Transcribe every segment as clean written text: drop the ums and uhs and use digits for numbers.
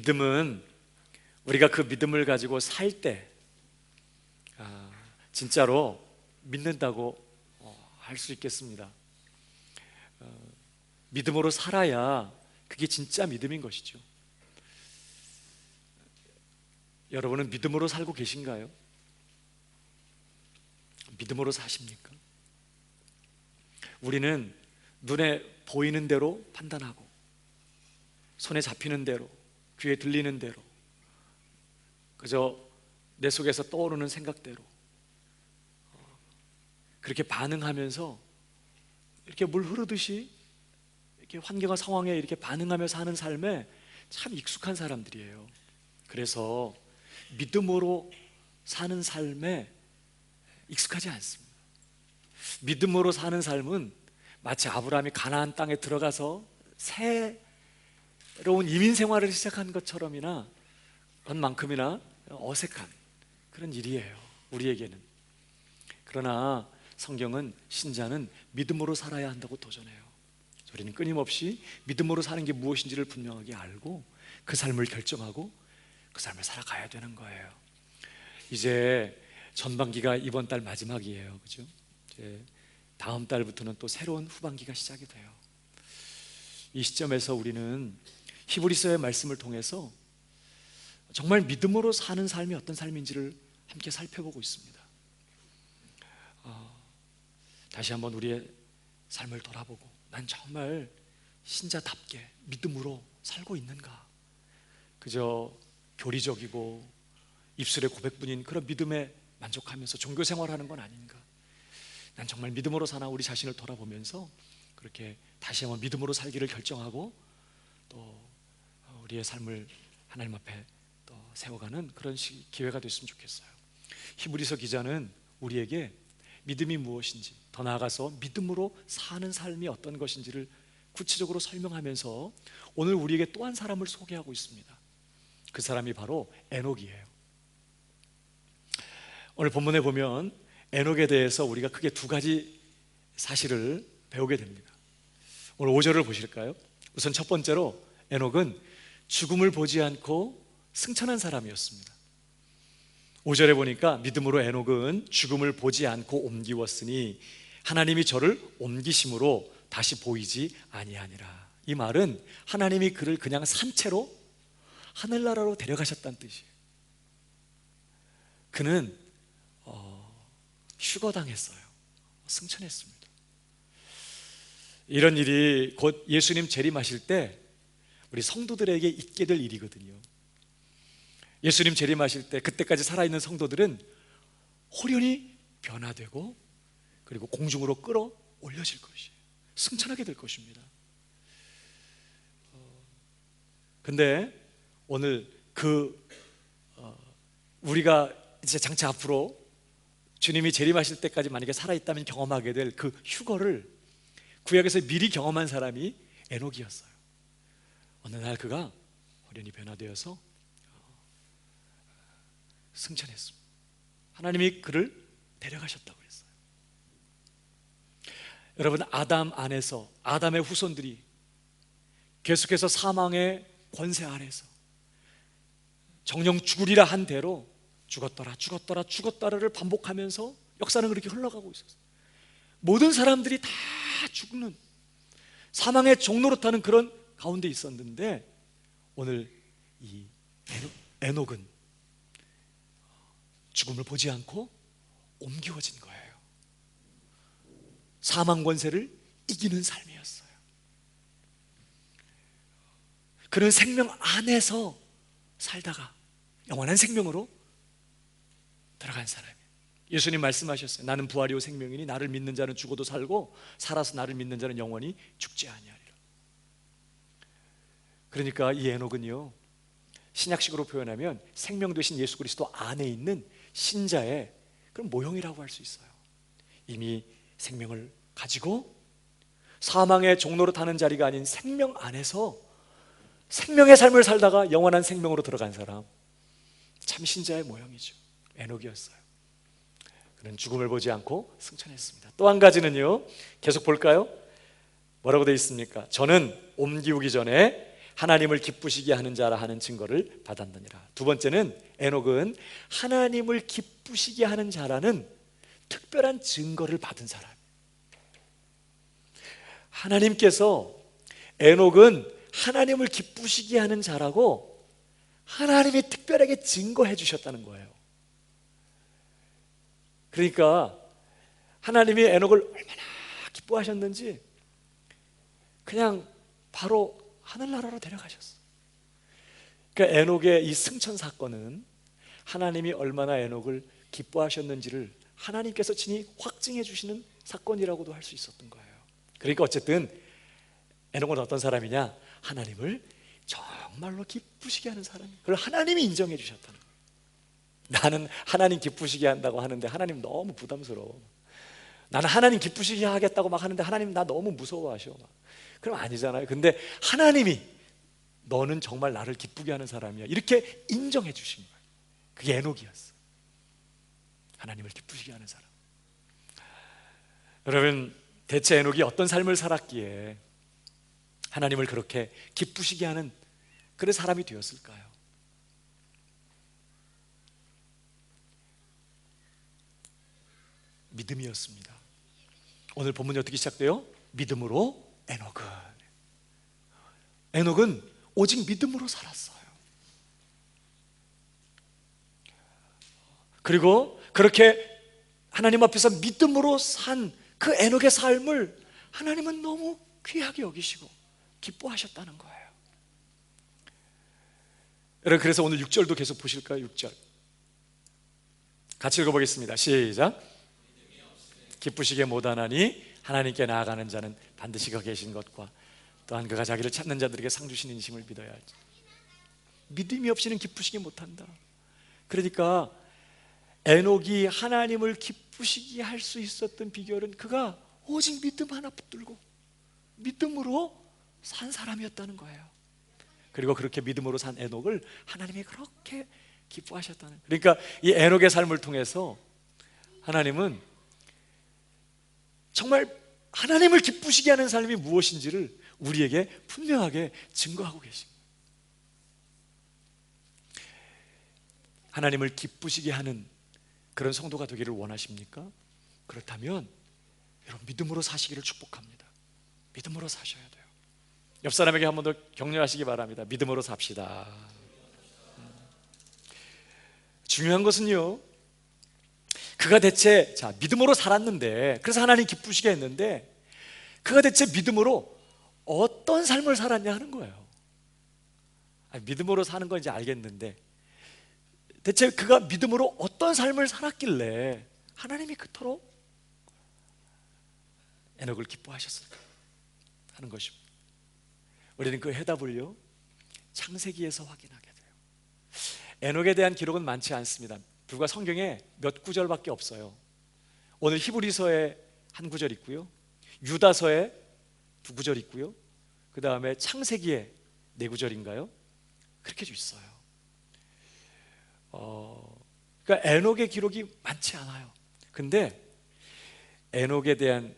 믿음은 우리가 그 믿음을 가지고 살 때 진짜로 믿는다고 할 수 있겠습니다. 믿음으로 살아야 그게 진짜 믿음인 것이죠. 여러분은 믿음으로 살고 계신가요? 믿음으로 사십니까? 우리는 눈에 보이는 대로 판단하고 손에 잡히는 대로, 귀에 들리는 대로, 그저 내 속에서 떠오르는 생각대로 그렇게 반응하면서 이렇게 물 흐르듯이 이렇게 환경과 상황에 이렇게 반응하며 사는 삶에 참 익숙한 사람들이에요. 그래서 믿음으로 사는 삶에 익숙하지 않습니다. 믿음으로 사는 삶은 마치 아브라함이 가나안 땅에 들어가서 새로운 이민 생활을 시작한 것처럼이나 것만큼이나 어색한 그런 일이에요, 우리에게는. 그러나 성경은 신자는 믿음으로 살아야 한다고 도전해요. 우리는 끊임없이 믿음으로 사는 게 무엇인지를 분명하게 알고 그 삶을 결정하고 그 삶을 살아가야 되는 거예요. 이제 전반기가 이번 달 마지막이에요, 그죠? 이제 다음 달부터는 또 새로운 후반기가 시작이 돼요. 이 시점에서 우리는 히브리서의 말씀을 통해서 정말 믿음으로 사는 삶이 어떤 삶인지를 함께 살펴보고 있습니다. 다시 한번 우리의 삶을 돌아보고 난 정말 신자답게 믿음으로 살고 있는가? 그저 교리적이고 입술의 고백뿐인 그런 믿음에 만족하면서 종교 생활하는 건 아닌가? 난 정말 믿음으로 사나? 우리 자신을 돌아보면서 그렇게 다시 한번 믿음으로 살기를 결정하고 또 우리의 삶을 하나님 앞에 또 세워가는 그런 기회가 됐으면 좋겠어요. 히브리서 기자는 우리에게 믿음이 무엇인지, 더 나아가서 믿음으로 사는 삶이 어떤 것인지를 구체적으로 설명하면서 오늘 우리에게 또 한 사람을 소개하고 있습니다. 그 사람이 바로 에녹이에요. 오늘 본문에 보면 에녹에 대해서 우리가 크게 두 가지 사실을 배우게 됩니다. 오늘 5절을 보실까요? 우선 첫 번째로 에녹은 죽음을 보지 않고 승천한 사람이었습니다. 5절에 보니까 믿음으로 에녹은 죽음을 보지 않고 옮기웠으니 하나님이 저를 옮기심으로 다시 보이지 아니하니라. 이 말은 하나님이 그를 그냥 산채로 하늘나라로 데려가셨다는 뜻이에요. 그는 휴거당했어요. 승천했습니다. 이런 일이 곧 예수님 재림하실 때 우리 성도들에게 있게 될 일이거든요. 예수님 재림하실 때 그때까지 살아있는 성도들은 호련히 변화되고 그리고 공중으로 끌어올려질 것이에요. 승천하게 될 것입니다. 근데 오늘 우리가 이제 장차 앞으로 주님이 재림하실 때까지 만약에 살아있다면 경험하게 될 그 휴거를 구약에서 미리 경험한 사람이 에녹이었어요. 어느 날 그가 호련히 변화되어서 승천했습니다. 하나님이 그를 데려가셨다고 그랬어요. 여러분, 아담 안에서 아담의 후손들이 계속해서 사망의 권세 아래서 정령 죽으리라 한 대로 죽었더라를 반복하면서 역사는 그렇게 흘러가고 있었어요. 모든 사람들이 다 죽는 사망의 종노릇하는 그런 가운데 있었는데 오늘 이 에녹은 죽음을 보지 않고 옮겨진 거예요. 사망 권세를 이기는 삶이었어요. 그는 생명 안에서 살다가 영원한 생명으로 들어간 사람이에요. 예수님 말씀하셨어요. 나는 부활이요 생명이니 나를 믿는 자는 죽어도 살고 살아서 나를 믿는 자는 영원히 죽지 아니하리라. 그러니까 이 에녹은요, 신약식으로 표현하면 생명 되신 예수 그리스도 안에 있는 신자의 그런 모형이라고 할 수 있어요. 이미 생명을 가지고 사망의 종로로 타는 자리가 아닌 생명 안에서 생명의 삶을 살다가 영원한 생명으로 들어간 사람, 참 신자의 모형이죠. 에녹이었어요. 그는 죽음을 보지 않고 승천했습니다. 또 한 가지는요, 계속 볼까요? 뭐라고 되어 있습니까? 저는 옮기우기 전에 하나님을 기쁘시게 하는 자라 하는 증거를 받았느니라. 두 번째는 에녹은 하나님을 기쁘시게 하는 자라는 특별한 증거를 받은 사람. 하나님께서 에녹은 하나님을 기쁘시게 하는 자라고 하나님이 특별하게 증거해 주셨다는 거예요. 그러니까 하나님이 에녹을 얼마나 기뻐하셨는지 그냥 바로 하늘나라로 데려가셨어. 그러니까 에녹의 이 승천 사건은 하나님이 얼마나 에녹을 기뻐하셨는지를 하나님께서 친히 확증해 주시는 사건이라고도 할 수 있었던 거예요. 그러니까 어쨌든 에녹은 어떤 사람이냐? 하나님을 정말로 기쁘시게 하는 사람이에요. 그걸 하나님이 인정해 주셨다는 거예요. 나는 하나님 기쁘시게 한다고 하는데 하나님 너무 부담스러워. 나는 하나님 기쁘시게 하겠다고 막 하는데 하나님 나 너무 무서워하셔. 그럼 아니잖아요. 근데 하나님이 너는 정말 나를 기쁘게 하는 사람이야, 이렇게 인정해 주신 거예요. 그게 에녹이었어. 하나님을 기쁘시게 하는 사람. 여러분, 대체 에녹이 어떤 삶을 살았기에 하나님을 그렇게 기쁘시게 하는 그런 사람이 되었을까요? 믿음이었습니다. 오늘 본문이 어떻게 시작돼요? 믿음으로 에녹은 오직 믿음으로 살았어요. 그리고 그렇게 하나님 앞에서 믿음으로 산 그 에녹의 삶을 하나님은 너무 귀하게 여기시고 기뻐하셨다는 거예요. 여러분, 그래서 오늘 6절도 계속 보실까요? 6절 같이 읽어보겠습니다. 시작. 기쁘시게 못하나니 하나님께 나아가는 자는 반드시 그가 계신 것과 또한 그가 자기를 찾는 자들에게 상 주시는 이심을 믿어야 할지. 믿음이 없이는 기쁘시게 못한다. 그러니까 에녹이 하나님을 기쁘시게 할 수 있었던 비결은 그가 오직 믿음 하나 붙들고 믿음으로 산 사람이었다는 거예요. 그리고 그렇게 믿음으로 산 에녹을 하나님이 그렇게 기뻐하셨다는 거예요. 그러니까 이 에녹의 삶을 통해서 하나님은 정말 하나님을 기쁘시게 하는 삶이 무엇인지를 우리에게 분명하게 증거하고 계십니다. 하나님을 기쁘시게 하는 그런 성도가 되기를 원하십니까? 그렇다면 여러분, 믿음으로 사시기를 축복합니다. 믿음으로 사셔야 돼요. 옆 사람에게 한 번 더 격려하시기 바랍니다. 믿음으로 삽시다. 중요한 것은요, 그가 대체 믿음으로 살았는데, 그래서 하나님 기쁘시게 했는데, 그가 대체 믿음으로 어떤 삶을 살았냐 하는 거예요. 믿음으로 사는 건 이제 알겠는데 대체 그가 믿음으로 어떤 삶을 살았길래 하나님이 그토록 에녹을 기뻐하셨을까 하는 것입니다. 우리는 그 해답을요, 창세기에서 확인하게 돼요. 에녹에 대한 기록은 많지 않습니다. 불과 성경에 몇 구절밖에 없어요. 오늘 히브리서에 한 구절 있고요, 유다서에 두 구절 있고요, 그 다음에 창세기에 네 구절인가요? 그렇게 있어요. 그러니까 에녹의 기록이 많지 않아요. 근데 에녹에 대한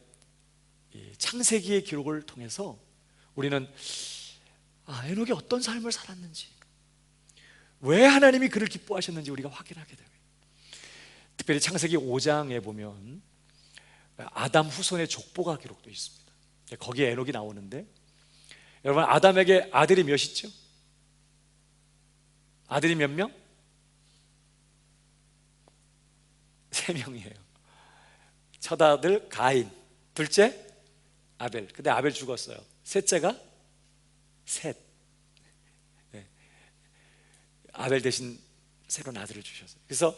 창세기의 기록을 통해서 우리는 에녹이 어떤 삶을 살았는지, 왜 하나님이 그를 기뻐하셨는지 우리가 확인하게 됩니다. 특별히 창세기 5장에 보면 아담 후손의 족보가 기록되어 있습니다. 거기에 에녹이 나오는데, 여러분, 아담에게 아들이 몇 있죠? 아들이 몇 명? 3명이에요. 첫 아들 가인, 둘째 아벨. 근데 아벨 죽었어요. 셋째가 셋. 네. 아벨 대신 새로운 아들을 주셨어요. 그래서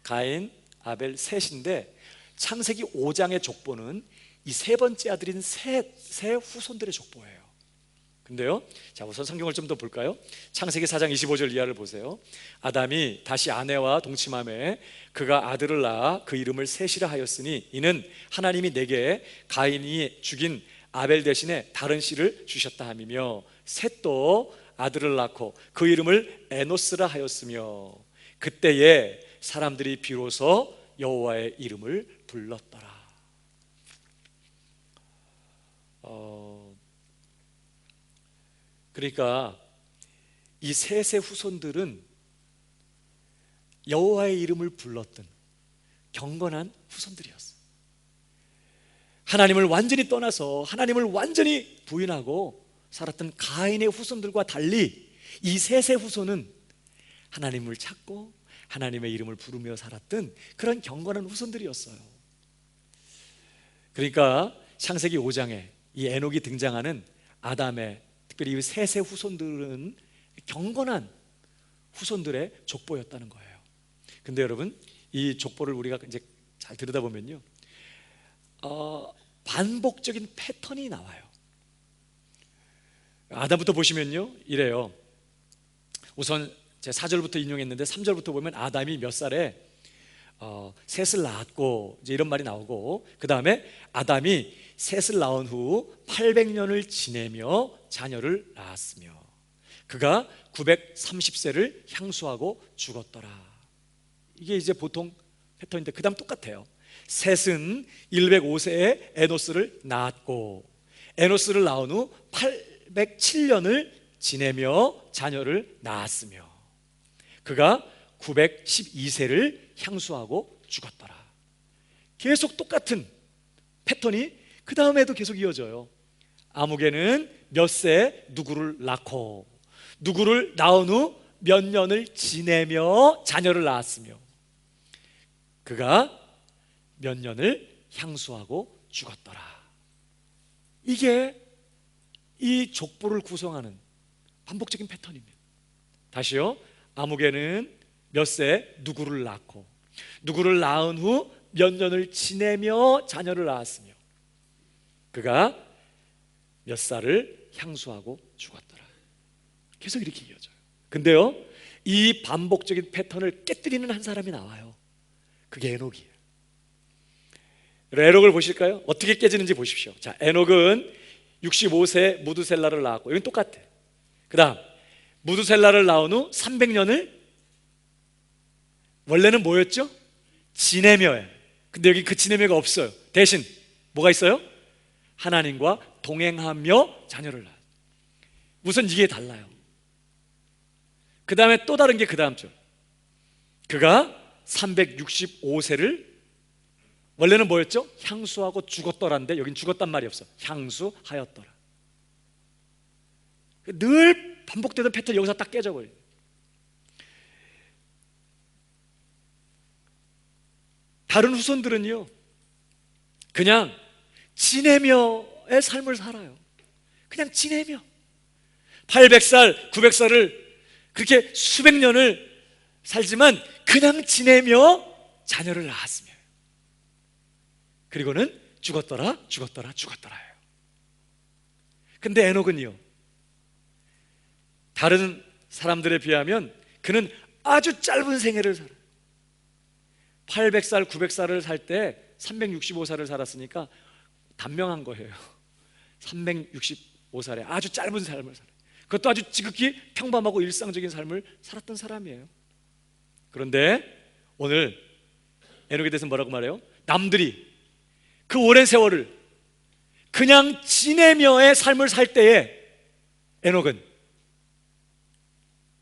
가인, 아벨, 셋인데 창세기 5장의 족보는 이 세 번째 아들인 셋 후손들의 족보예요. 근데요, 자, 우선 성경을 좀 더 볼까요? 창세기 4장 25절 이하를 보세요. 아담이 다시 아내와 동침하매 그가 아들을 낳아 그 이름을 셋이라 하였으니 이는 하나님이 내게 가인이 죽인 아벨 대신에 다른 씨를 주셨다 함이며, 셋도 아들을 낳고 그 이름을 에노스라 하였으며 그때에 사람들이 비로소 여호와의 이름을 불렀더라. 그러니까 이 셋의 후손들은 여호와의 이름을 불렀던 경건한 후손들이었어요. 하나님을 완전히 떠나서 하나님을 완전히 부인하고 살았던 가인의 후손들과 달리 이 셋의 후손은 하나님을 찾고 하나님의 이름을 부르며 살았던 그런 경건한 후손들이었어요. 그러니까 창세기 5장에 이 에녹이 등장하는 아담의, 특별히 이 셋의 후손들은 경건한 후손들의 족보였다는 거예요. 근데 여러분, 이 족보를 우리가 이제 잘 들여다보면요, 반복적인 패턴이 나와요. 아담부터 보시면요, 이래요. 우선 제 4절부터 인용했는데 3절부터 보면 아담이 몇 살에 셋을 낳았고, 이제 이런 말이 나오고, 그 다음에 아담이 셋을 낳은 후 800년을 지내며 자녀를 낳았으며 그가 930세를 향수하고 죽었더라. 이게 이제 보통 패턴인데, 그 다음 똑같아요. 셋은 105세에 에노스를 낳았고, 에노스를 낳은 후 807년을 지내며 자녀를 낳았으며 그가 912세를 향수하고 죽었더라. 계속 똑같은 패턴이 그 다음에도 계속 이어져요. 아무개는 몇 세 누구를 낳고, 누구를 낳은 후 몇 년을 지내며 자녀를 낳았으며 그가 몇 년을 향수하고 죽었더라. 이게 이 족보를 구성하는 반복적인 패턴입니다. 다시요. 아무개는 몇 세 누구를 낳고, 누구를 낳은 후 몇 년을 지내며 자녀를 낳았으며 그가 몇 살을 향수하고 죽었더라. 계속 이렇게 이어져요. 근데요, 이 반복적인 패턴을 깨뜨리는 한 사람이 나와요. 그게 에녹이에요. 에녹을 보실까요? 어떻게 깨지는지 보십시오. 자, 에녹은 65세 무두셀라를 낳았고, 이건 똑같아. 그 다음 무두셀라를 낳은 후 300년을 원래는 뭐였죠? 지내며예요. 근데 여기 그 지내며가 없어요. 대신 뭐가 있어요? 하나님과 동행하며 자녀를 낳아요. 우선 이게 달라요. 그 다음에 또 다른 게 그 다음 줄. 그가 365세를 원래는 뭐였죠? 향수하고 죽었더란데 여긴 죽었단 말이 없어. 향수하였더라. 늘 반복되던 패턴이 여기서 딱 깨져버려요. 다른 후손들은요, 그냥 지내며의 삶을 살아요. 그냥 지내며 800살, 900살을 그렇게 수백 년을 살지만 그냥 지내며 자녀를 낳았으며 그리고는 죽었더라, 죽었더라, 죽었더라예요. 근데 에녹은요, 다른 사람들에 비하면 그는 아주 짧은 생애를 살아요. 800살, 900살을 살 때 365살을 살았으니까 단명한 거예요. 365살에 아주 짧은 삶을 살아요. 그것도 아주 지극히 평범하고 일상적인 삶을 살았던 사람이에요. 그런데 오늘 에녹에 대해서 뭐라고 말해요? 남들이 그 오랜 세월을 그냥 지내며의 삶을 살 때에 에녹은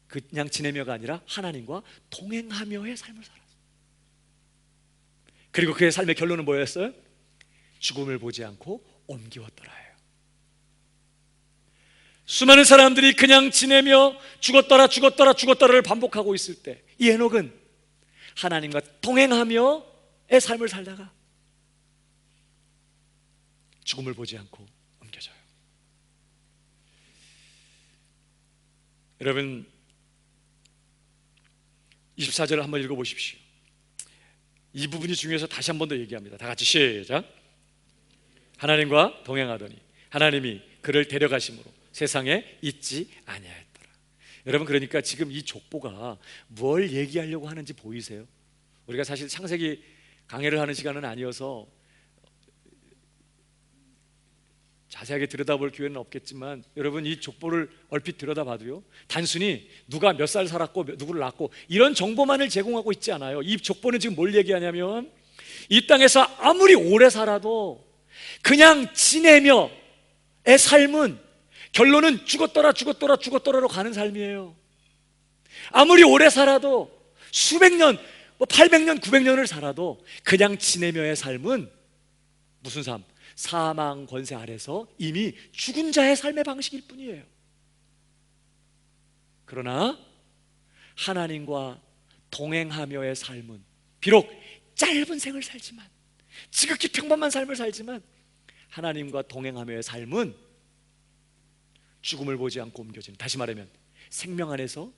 그냥 지내며가 아니라 하나님과 동행하며의 삶을 살았어요. 그리고 그의 삶의 결론은 뭐였어요? 죽음을 보지 않고 옮기었더라예요. 수많은 사람들이 그냥 지내며 죽었더라, 죽었더라, 죽었더라를 반복하고 있을 때 이 에녹은 하나님과 동행하며의 삶을 살다가 죽음을 보지 않고 옮겨져요. 여러분 24절을 한번 읽어보십시오. 이 부분이 중요해서 다시 한 번 더 얘기합니다. 다 같이 시작. 하나님과 동행하더니 하나님이 그를 데려가심으로 세상에 있지 아니하였더라. 여러분, 그러니까 지금 이 족보가 뭘 얘기하려고 하는지 보이세요? 우리가 사실 창세기 강해를 하는 시간은 아니어서 자세하게 들여다볼 기회는 없겠지만 여러분, 이 족보를 얼핏 들여다봐도요, 단순히 누가 몇 살 살았고 누구를 낳고 이런 정보만을 제공하고 있지 않아요. 이 족보는 지금 뭘 얘기하냐면 이 땅에서 아무리 오래 살아도 그냥 지내며의 삶은 결론은 죽었더라, 죽었더라, 죽었더라로 가는 삶이에요. 아무리 오래 살아도 수백 년, 800년, 900년을 살아도 그냥 지내며의 삶은 무슨 삶? 사망 권세 아래서 이미 죽은 자의 삶의 방식일 뿐이에요. 그러나 하나님과 동행하며의 삶은 비록 짧은 생을 살지만, 지극히 평범한 삶을 살지만, 하나님과 동행하며의 삶은 죽음을 보지 않고 옮겨지는, 다시 말하면 생명 안에서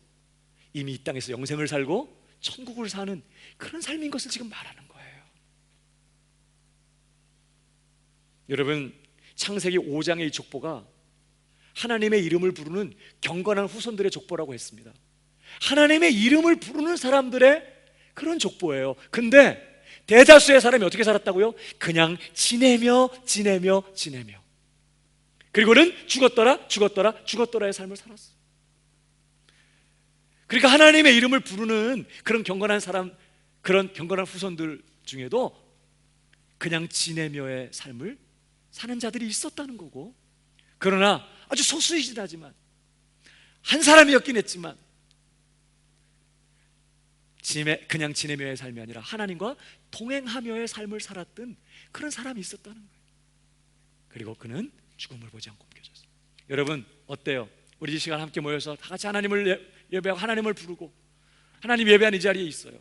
이미 이 땅에서 영생을 살고 천국을 사는 그런 삶인 것을 지금 말하는 거예요. 여러분, 창세기 5장의 이 족보가 하나님의 이름을 부르는 경건한 후손들의 족보라고 했습니다. 하나님의 이름을 부르는 사람들의 그런 족보예요. 근데 대다수의 사람이 어떻게 살았다고요? 그냥 지내며 그리고는 죽었더라의 삶을 살았어. 그러니까 하나님의 이름을 부르는 그런 경건한 사람, 그런 경건한 후손들 중에도 그냥 지내며의 삶을 사는 자들이 있었다는 거고, 그러나 아주 소수이긴 하지만, 한 사람이었긴 했지만, 그냥 지내며의 삶이 아니라 하나님과 동행하며의 삶을 살았던 그런 사람이 있었다는 거예요. 그리고 그는 죽음을 보지 않고 옮겨졌어요. 여러분 어때요? 우리 이 시간 함께 모여서 다 같이 하나님을 예배하고 하나님을 부르고 하나님 예배하는 이 자리에 있어요.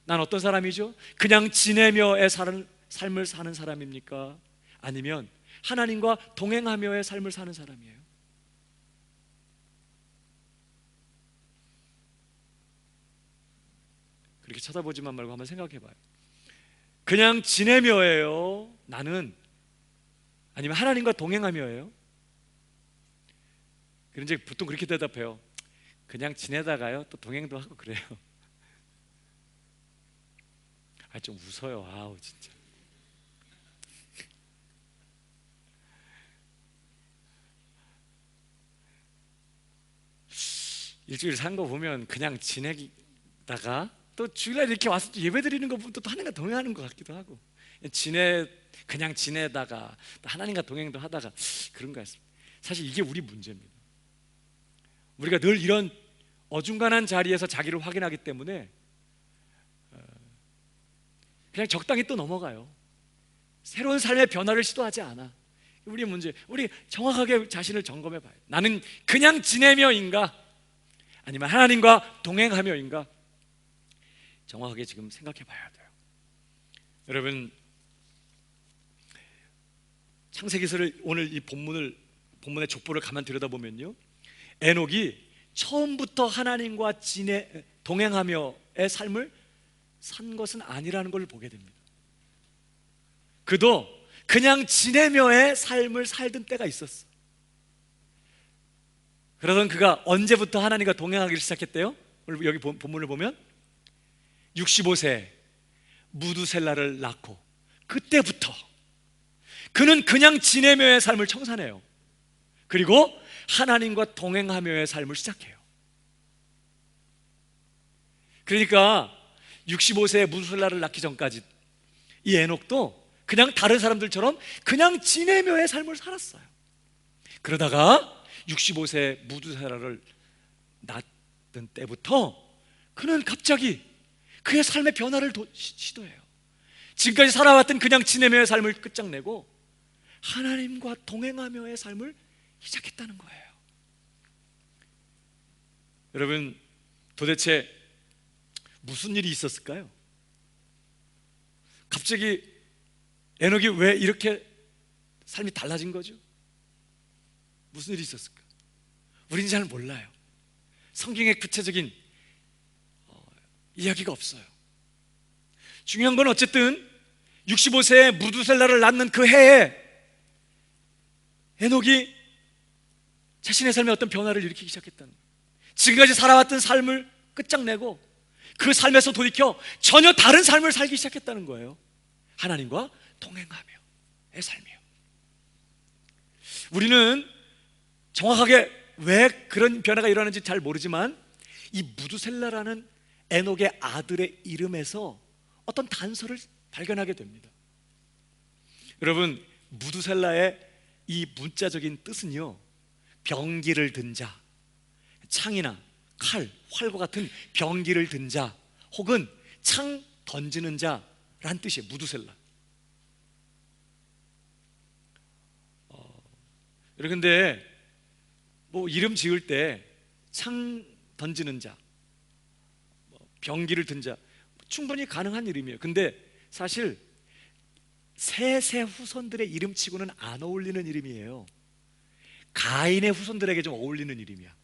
난 어떤 사람이죠? 그냥 지내며의 삶을 사는 사람입니까? 아니면 하나님과 동행하며의 삶을 사는 사람이에요? 그렇게 쳐다보지만 말고 한번 생각해 봐요. 그냥 지내며예요, 나는? 아니면 하나님과 동행하며예요? 그런 적 보통 그렇게 대답해요. 그냥 지내다가요 또 동행도 하고 그래요. 좀 웃어요. 아우 진짜. 일주일 산 거 보면 그냥 지내다가 또 주일날 이렇게 와서 또 예배 드리는 거 보면 또 하나님과 동행하는 것 같기도 하고, 그냥 지내다가 또 하나님과 동행도 하다가 그런 것 같습니다. 사실 이게 우리 문제입니다. 우리가 늘 이런 어중간한 자리에서 자기를 확인하기 때문에 그냥 적당히 또 넘어가요. 새로운 삶의 변화를 시도하지 않아. 우리 문제, 우리 정확하게 자신을 점검해 봐요. 나는 그냥 지내며인가 아니면 하나님과 동행하며인가? 정확하게 지금 생각해 봐야 돼요. 여러분, 창세기서를 오늘 이 본문의 족보를 가만 들여다보면요, 에녹이 처음부터 하나님과 동행하며의 삶을 산 것은 아니라는 걸 보게 됩니다. 그도 그냥 지내며의 삶을 살던 때가 있었어. 그러던 그가 언제부터 하나님과 동행하기를 시작했대요? 오늘 여기 본문을 보면 65세 무두셀라를 낳고 그때부터 그는 그냥 지내며의 삶을 청산해요. 그리고 하나님과 동행하며의 삶을 시작해요. 그러니까 65세에 무두셀라를 낳기 전까지 이 에녹도 그냥 다른 사람들처럼 그냥 지내며의 삶을 살았어요. 그러다가 65세 무두셀라를 낳던 때부터 그는 갑자기 그의 삶의 변화를 시도해요. 지금까지 살아왔던 그냥 지내며의 삶을 끝장내고 하나님과 동행하며의 삶을 시작했다는 거예요. 여러분, 도대체 무슨 일이 있었을까요? 갑자기 에녹이 왜 이렇게 삶이 달라진 거죠? 무슨 일이 있었을까? 우리는 잘 몰라요. 성경에 구체적인 이야기가 없어요. 중요한 건 어쨌든 65세에 무두셀라를 낳는 그 해에 에녹이 자신의 삶에 어떤 변화를 일으키기 시작했다는 거예요. 지금까지 살아왔던 삶을 끝장내고 그 삶에서 돌이켜 전혀 다른 삶을 살기 시작했다는 거예요. 하나님과 동행하며의 삶이요. 우리는 정확하게 왜 그런 변화가 일어나는지 잘 모르지만 이 무두셀라라는 에녹의 아들의 이름에서 어떤 단서를 발견하게 됩니다. 여러분, 무두셀라의 이 문자적인 뜻은요, 병기를 든 자, 창이나 칼, 활과 같은 병기를 든 자, 혹은 창 던지는 자란 뜻이에요. 무두셀라. 여러분, 근데 뭐 이름 지을 때 창 던지는 자, 병기를 든 자, 충분히 가능한 이름이에요. 근데 사실 셋의 후손들의 이름치고는 안 어울리는 이름이에요. 가인의 후손들에게 좀 어울리는 이름이야.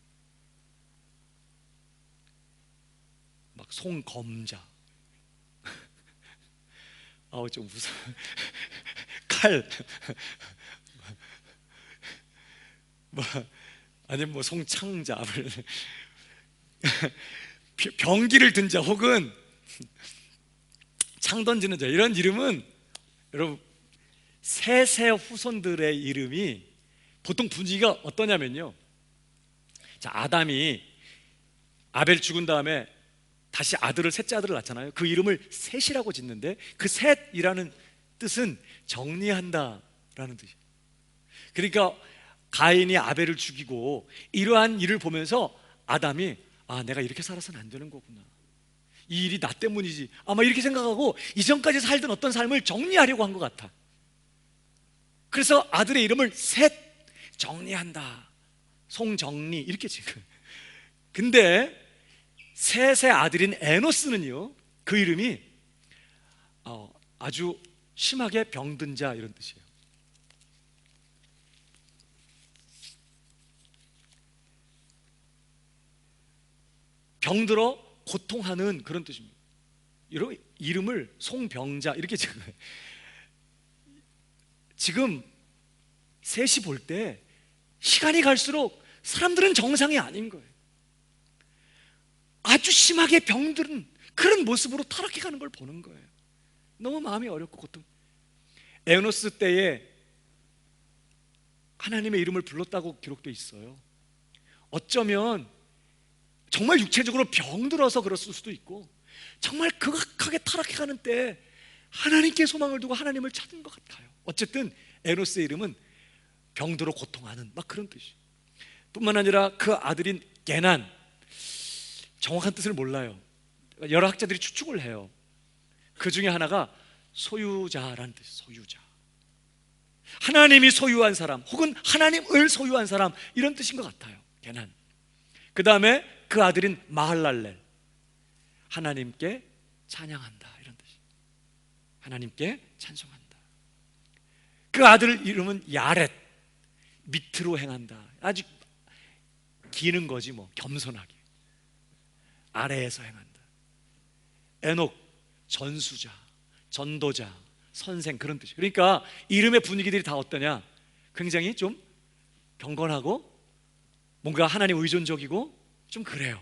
막 송검자. 아우, 좀 무서워. 칼. 뭐 아니면 뭐 송창자. 병기를 든 자 혹은 창 던지는 자, 이런 이름은 여러분 셋의 후손들의 이름이 보통 분위기가 어떠냐면요, 자, 아담이 아벨 죽은 다음에 다시 셋째 아들을 낳잖아요. 그 이름을 셋이라고 짓는데 그 셋이라는 뜻은 정리한다라는 뜻이에요. 그러니까 가인이 아벨을 죽이고 이러한 일을 보면서 아담이 내가 이렇게 살아서는 안 되는 거구나, 이 일이 나 때문이지, 아마 이렇게 생각하고 이전까지 살던 어떤 삶을 정리하려고 한 것 같아. 그래서 아들의 이름을 셋, 정리한다, 송정리 이렇게 지금. 근데 셋의 아들인 에노스는요, 그 이름이 아주 심하게 병든 자 이런 뜻이에요. 병들어 고통하는 그런 뜻입니다. 여러분, 이름을 송병자 이렇게 지금 셋이 볼 때 시간이 갈수록 사람들은 정상이 아닌 거예요. 아주 심하게 병든 그런 모습으로 타락해 가는 걸 보는 거예요. 너무 마음이 어렵고 고통. 에노스 때에 하나님의 이름을 불렀다고 기록되어 있어요. 어쩌면 정말 육체적으로 병들어서 그랬을 수도 있고, 정말 극악하게 타락해가는 때 하나님께 소망을 두고 하나님을 찾은 것 같아요. 어쨌든 에노스의 이름은 병들어 고통하는 막 그런 뜻이에요. 뿐만 아니라 그 아들인 게난, 정확한 뜻을 몰라요. 여러 학자들이 추측을 해요. 그 중에 하나가 소유자라는 뜻이에요. 소유자, 하나님이 소유한 사람 혹은 하나님을 소유한 사람 이런 뜻인 것 같아요. 게난. 그 다음에 그 아들인 마할랄렐, 하나님께 찬양한다 이런 뜻이. 하나님께 찬송한다. 그 아들 이름은 야렛, 밑으로 행한다. 아주 기는 거지 뭐, 겸손하게 아래에서 행한다. 에녹, 전수자, 전도자, 선생 그런 뜻이에요. 그러니까 이름의 분위기들이 다 어떠냐, 굉장히 좀 경건하고 뭔가 하나님 의존적이고 좀 그래요.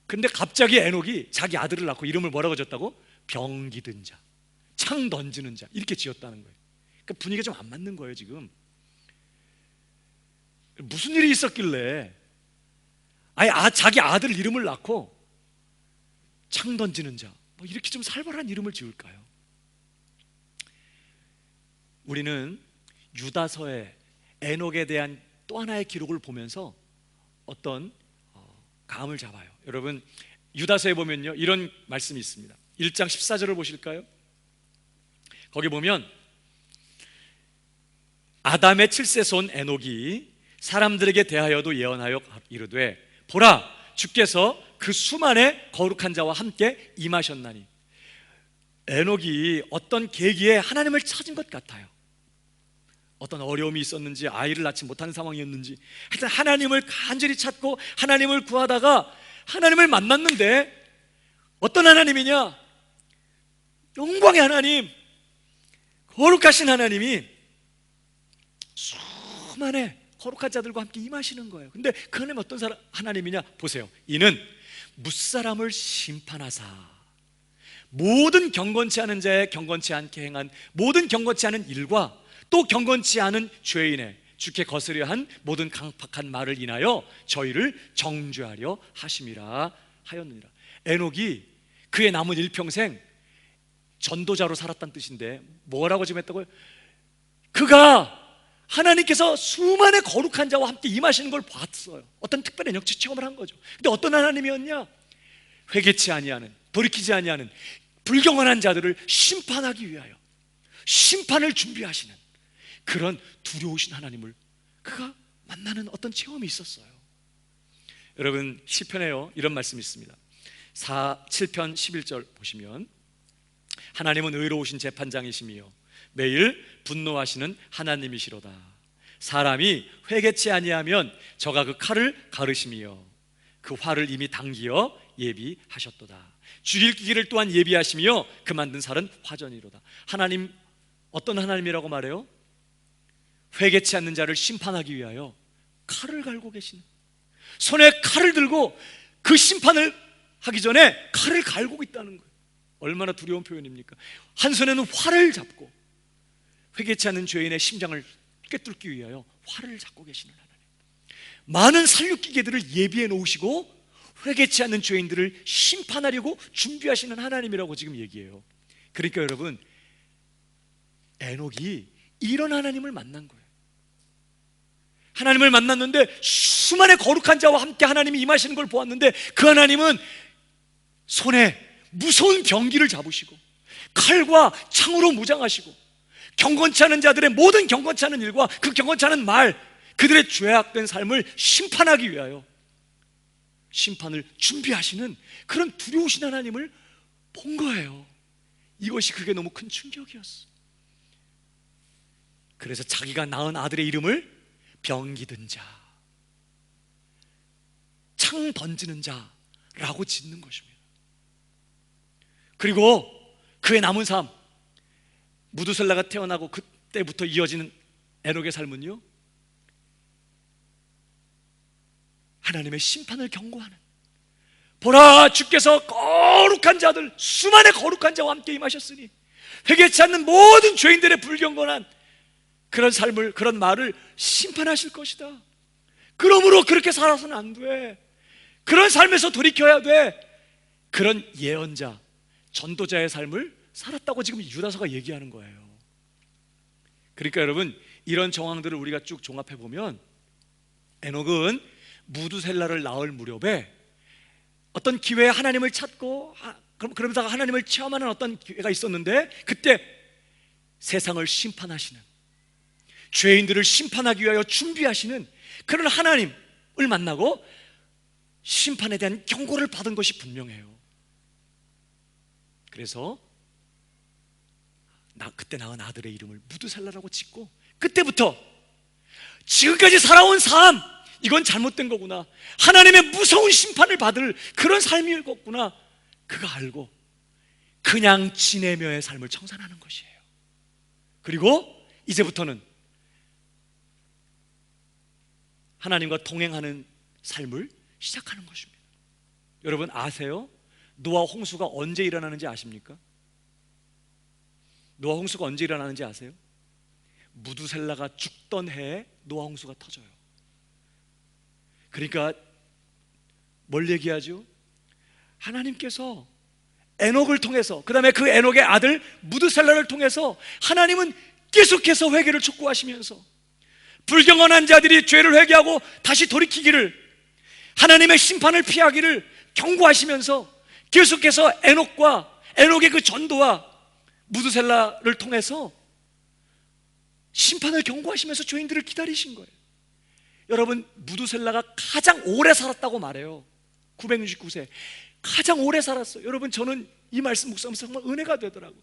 근데 갑자기 에녹이 자기 아들을 낳고 이름을 뭐라고 졌다고? 병기든 자, 창 던지는 자 이렇게 지었다는 거예요. 그러니까 분위기가 좀 안 맞는 거예요. 지금 무슨 일이 있었길래 자기 아들 이름을 낳고 창 던지는 자, 뭐 이렇게 좀 살벌한 이름을 지을까요? 우리는 유다서의 에녹에 대한 또 하나의 기록을 보면서 어떤 감을 잡아요. 여러분, 유다서에 보면요, 이런 말씀이 있습니다. 1장 14절을 보실까요? 거기 보면 아담의 7세 손 에녹이 사람들에게 대하여도 예언하여 이르되, 보라, 주께서 그 수만의 거룩한 자와 함께 임하셨나니. 에녹이 어떤 계기에 하나님을 찾은 것 같아요. 어떤 어려움이 있었는지, 아이를 낳지 못하는 상황이었는지, 하여튼 하나님을 간절히 찾고 하나님을 구하다가 하나님을 만났는데, 어떤 하나님이냐? 영광의 하나님, 거룩하신 하나님이 수많은 거룩한 자들과 함께 임하시는 거예요. 근데 그 하나님 어떤 하나님이냐? 보세요. 이는 무사람을 심판하사 모든 경건치 않은 자의 경건치 않게 행한 모든 경건치 않은 일과 또 경건치 않은 죄인의 주께 거스려 한 모든 강팍한 말을 인하여 저희를 정죄하려 하심이라 하였느니라. 에녹이 그의 남은 일평생 전도자로 살았다는 뜻인데 뭐라고 지금 했다고요? 그가 하나님께서 수많은 거룩한 자와 함께 임하시는 걸 봤어요. 어떤 특별한 영적 체험을 한 거죠. 근데 어떤 하나님이었냐? 회개치 아니하는, 돌이키지 아니하는 불경건한 자들을 심판하기 위하여 심판을 준비하시는 그런 두려우신 하나님을 그가 만나는 어떤 체험이 있었어요. 여러분, 시편에요 이런 말씀이 있습니다. 7편 11절 보시면, 하나님은 의로우신 재판장이시며 매일 분노하시는 하나님이시로다. 사람이 회개치 아니하면 저가 그 칼을 가르시며 그 화를 이미 당기어 예비하셨도다. 죽일 기기를 또한 예비하시며 그 만든 살은 화전이로다. 하나님, 어떤 하나님이라고 말해요? 회개치 않는 자를 심판하기 위하여 칼을 갈고 계시는, 손에 칼을 들고 그 심판을 하기 전에 칼을 갈고 있다는 거예요. 얼마나 두려운 표현입니까? 한 손에는 활을 잡고 회개치 않는 죄인의 심장을 꿰뚫기 위하여 활을 잡고 계시는 하나님, 많은 살육기계들을 예비해 놓으시고 회개치 않는 죄인들을 심판하려고 준비하시는 하나님이라고 지금 얘기해요. 그러니까 여러분, 에녹이 이런 하나님을 만난 거예요. 하나님을 만났는데 수많은 거룩한 자와 함께 하나님이 임하시는 걸 보았는데, 그 하나님은 손에 무서운 병기를 잡으시고 칼과 창으로 무장하시고 경건치 않은 자들의 모든 경건치 않은 일과 그 경건치 않은 말, 그들의 죄악된 삶을 심판하기 위하여 심판을 준비하시는 그런 두려우신 하나님을 본 거예요. 이것이 그게 너무 큰 충격이었어. 그래서 자기가 낳은 아들의 이름을 병기든 자, 창 던지는 자라고 짓는 것입니다. 그리고 그의 남은 삶, 무두셀라가 태어나고 그때부터 이어지는 에녹의 삶은요, 하나님의 심판을 경고하는, 보라, 주께서 거룩한 자들, 수많은 거룩한 자와 함께 임하셨으니 회개치 않는 모든 죄인들의 불경건한 그런 삶을, 그런 말을 심판하실 것이다. 그러므로 그렇게 살아서는 안 돼. 그런 삶에서 돌이켜야 돼. 그런 예언자, 전도자의 삶을 살았다고 지금 유다서가 얘기하는 거예요. 그러니까 여러분, 이런 정황들을 우리가 쭉 종합해 보면 에녹은 무두셀라를 낳을 무렵에 어떤 기회에 하나님을 찾고 그러면서 하나님을 체험하는 어떤 기회가 있었는데, 그때 세상을 심판하시는, 죄인들을 심판하기 위하여 준비하시는 그런 하나님을 만나고 심판에 대한 경고를 받은 것이 분명해요. 그래서 그때 낳은 아들의 이름을 무두셀라라고 짓고, 그때부터 지금까지 살아온 삶, 이건 잘못된 거구나, 하나님의 무서운 심판을 받을 그런 삶이었구나, 그가 알고 그냥 지내며의 삶을 청산하는 것이에요. 그리고 이제부터는 하나님과 동행하는 삶을 시작하는 것입니다. 여러분 아세요? 노아 홍수가 언제 일어나는지 아십니까? 노아 홍수가 언제 일어나는지 아세요? 무두셀라가 죽던 해에 노아 홍수가 터져요. 그러니까 뭘 얘기하죠? 하나님께서 에녹을 통해서, 그 다음에 그 에녹의 아들 무두셀라를 통해서 하나님은 계속해서 회개를 촉구하시면서 불경건한 자들이 죄를 회개하고 다시 돌이키기를, 하나님의 심판을 피하기를 경고하시면서 계속해서 에녹의 그 전도와 무두셀라를 통해서 심판을 경고하시면서 죄인들을 기다리신 거예요. 여러분, 무두셀라가 가장 오래 살았다고 말해요. 969세 가장 오래 살았어요. 여러분, 저는 이 말씀 묵상하면서 정말 은혜가 되더라고요.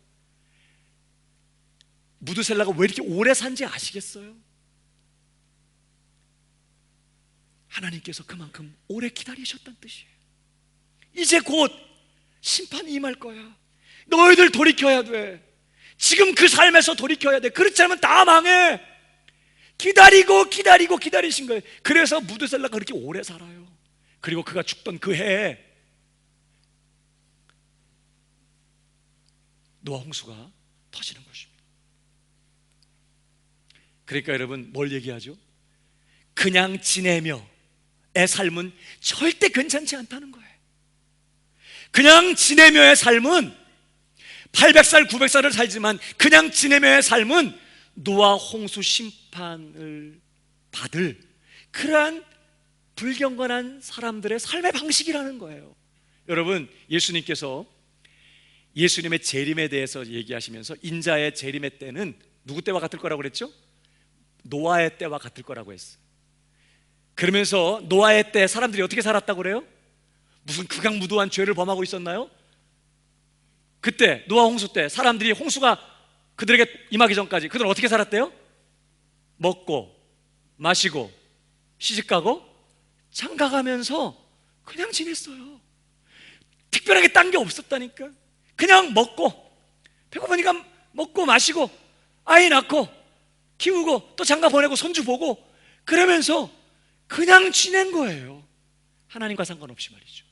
무두셀라가 왜 이렇게 오래 산지 아시겠어요? 하나님께서 그만큼 오래 기다리셨다는 뜻이에요. 이제 곧 심판이 임할 거야. 너희들 돌이켜야 돼. 지금 그 삶에서 돌이켜야 돼. 그렇지 않으면 다 망해. 기다리신 거예요. 그래서 무두셀라가 그렇게 오래 살아요. 그리고 그가 죽던 그 해에 노아 홍수가 터지는 것입니다. 그러니까 여러분, 뭘 얘기하죠? 그냥 지내며의 삶은 절대 괜찮지 않다는 거예요. 그냥 지내며의 삶은 800살, 900살을 살지만 그냥 지내며의 삶은 노아 홍수 심판을 받을 그러한 불경건한 사람들의 삶의 방식이라는 거예요. 여러분, 예수님께서 예수님의 재림에 대해서 얘기하시면서 인자의 재림의 때는 누구 때와 같을 거라고 그랬죠? 노아의 때와 같을 거라고 했어요. 그러면서 노아의 때 사람들이 어떻게 살았다고 그래요? 무슨 극악무도한 죄를 범하고 있었나요? 그때 노아 홍수 때 사람들이 홍수가 그들에게 임하기 전까지 그들은 어떻게 살았대요? 먹고 마시고 시집가고 장가가면서 그냥 지냈어요. 특별하게 딴 게 없었다니까. 그냥 먹고 배고프니까 먹고 마시고 아이 낳고 키우고 또 장가 보내고 손주 보고 그러면서 그냥 지낸 거예요. 하나님과 상관없이 말이죠.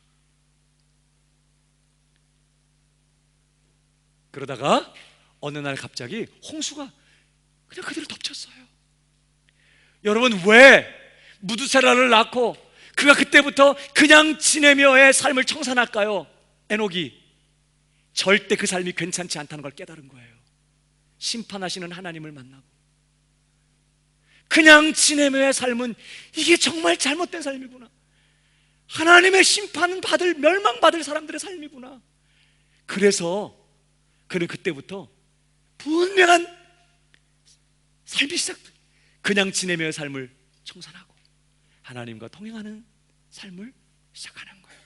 그러다가 어느 날 갑자기 홍수가 그냥 그들을 덮쳤어요. 여러분, 왜 무두세라를 낳고 그가 그때부터 그냥 지내며의 삶을 청산할까요? 에녹이 절대 그 삶이 괜찮지 않다는 걸 깨달은 거예요. 심판하시는 하나님을 만나고 그냥 지내며의 삶은 이게 정말 잘못된 삶이구나. 하나님의 심판은 받을, 멸망받을 사람들의 삶이구나. 그래서 그는 그때부터 분명한 삶이 시작돼. 그냥 지내며의 삶을 청산하고 하나님과 동행하는 삶을 시작하는 거예요.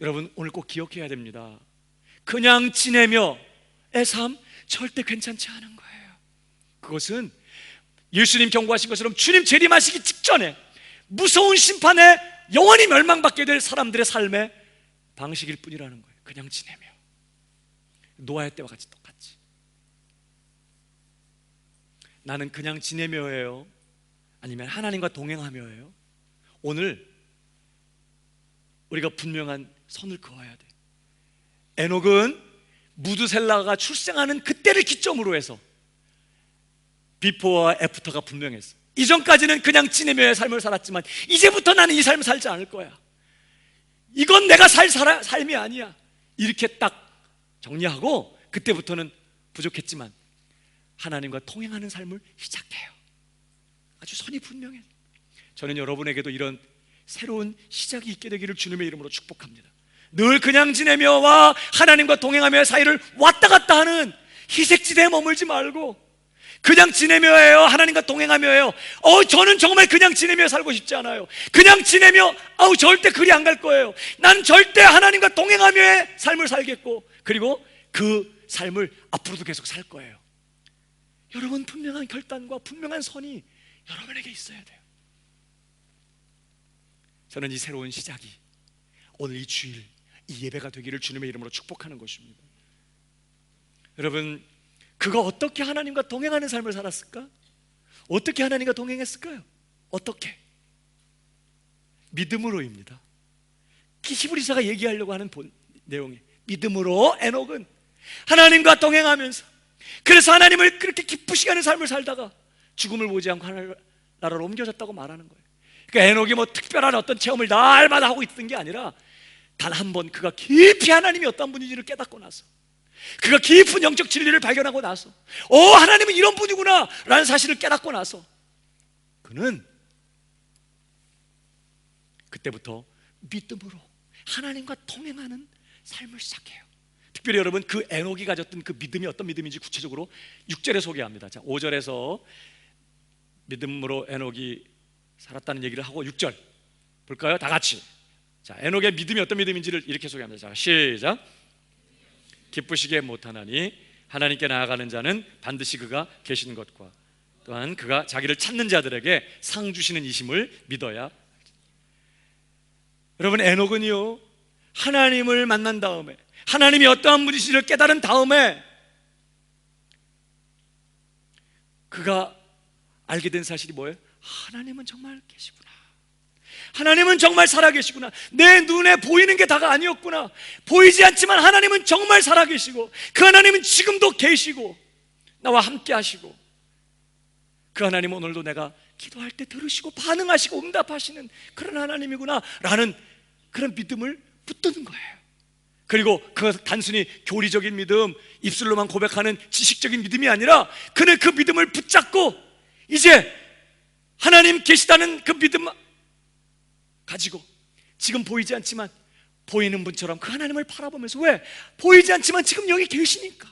여러분, 오늘 꼭 기억해야 됩니다. 그냥 지내며의 삶 절대 괜찮지 않은 거예요. 그것은 예수님 경고하신 것처럼 주님 재림하시기 직전에 무서운 심판에 영원히 멸망받게 될 사람들의 삶의 방식일 뿐이라는 거예요. 그냥 지내며 노아의 때와 같이 똑같이. 나는 그냥 지내며예요? 아니면 하나님과 동행하며예요? 오늘 우리가 분명한 선을 그어야 돼. 에녹은 무드셀라가 출생하는 그때를 기점으로 해서 비포와 애프터가 분명했어. 이전까지는 그냥 지내며의 삶을 살았지만 이제부터 나는 이 삶을 살지 않을 거야. 이건 내가 살 삶이 아니야. 이렇게 딱 정리하고 그때부터는 부족했지만 하나님과 통행하는 삶을 시작해요. 아주 선이 분명해. 저는 여러분에게도 이런 새로운 시작이 있게 되기를 주님의 이름으로 축복합니다. 늘 그냥 지내며와 하나님과 동행하며의 사이를 왔다 갔다 하는 희색지대에 머물지 말고 그냥 지내며예요? 하나님과 동행하며예요? 저는 정말 그냥 지내며 살고 싶지 않아요. 그냥 지내며 절대 그리 안 갈 거예요. 난 절대 하나님과 동행하며의 삶을 살겠고 그리고 그 삶을 앞으로도 계속 살 거예요. 여러분, 분명한 결단과 분명한 선이 여러분에게 있어야 돼요. 저는 이 새로운 시작이 오늘 이 주일 이 예배가 되기를 주님의 이름으로 축복하는 것입니다. 여러분, 그가 어떻게 하나님과 동행하는 삶을 살았을까? 어떻게 하나님과 동행했을까요? 어떻게? 믿음으로입니다. 히브리서가 얘기하려고 하는 내용이 믿음으로 에녹은 하나님과 동행하면서 그래서 하나님을 그렇게 기쁘시게 하는 삶을 살다가 죽음을 보지 않고 하늘 나라로 옮겨졌다고 말하는 거예요. 그러니까 에녹이 뭐 특별한 어떤 체험을 날마다 하고 있던 게 아니라 단 한 번 그가 깊이 하나님이 어떤 분인지를 깨닫고 나서 그가 깊은 영적 진리를 발견하고 나서 하나님은 이런 분이구나 라는 사실을 깨닫고 나서 그는 그때부터 믿음으로 하나님과 동행하는 삶을 시작해요. 특별히 여러분, 그 에녹이 가졌던 그 믿음이 어떤 믿음인지 구체적으로 6절에 소개합니다. 자, 5절에서 믿음으로 에녹이 살았다는 얘기를 하고 6절 볼까요? 다 같이. 자, 에녹의 믿음이 어떤 믿음인지를 이렇게 소개합니다. 자, 시작. 기쁘시게 못하나니 하나님께 나아가는 자는 반드시 그가 계신 것과 또한 그가 자기를 찾는 자들에게 상 주시는 이심을 믿어야. 여러분, 에녹은요 하나님을 만난 다음에 하나님이 어떠한 분이신지를 깨달은 다음에 그가 알게 된 사실이 뭐예요? 하나님은 정말 계시구나. 하나님은 정말 살아계시구나. 내 눈에 보이는 게 다가 아니었구나. 보이지 않지만 하나님은 정말 살아계시고 그 하나님은 지금도 계시고 나와 함께 하시고 그 하나님은 오늘도 내가 기도할 때 들으시고 반응하시고 응답하시는 그런 하나님이구나 라는 그런 믿음을 붙드는 거예요. 그리고 그것은 단순히 교리적인 믿음, 입술로만 고백하는 지식적인 믿음이 아니라 그는 그 믿음을 붙잡고 이제 하나님 계시다는 그 믿음 가지고 지금 보이지 않지만 보이는 분처럼 그 하나님을 바라보면서, 왜? 보이지 않지만 지금 여기 계시니까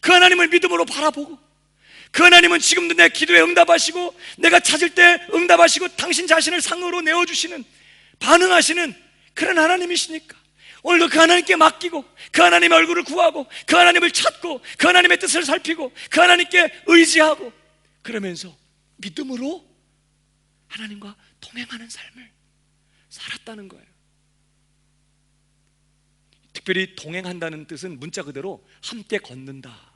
그 하나님을 믿음으로 바라보고, 그 하나님은 지금도 내 기도에 응답하시고 내가 찾을 때 응답하시고 당신 자신을 상으로 내어주시는, 반응하시는 그런 하나님이시니까 오늘도 그 하나님께 맡기고 그 하나님의 얼굴을 구하고 그 하나님을 찾고 그 하나님의 뜻을 살피고 그 하나님께 의지하고, 그러면서 믿음으로 하나님과 동행하는 삶을 살았다는 거예요. 특별히 동행한다는 뜻은 문자 그대로 함께 걷는다,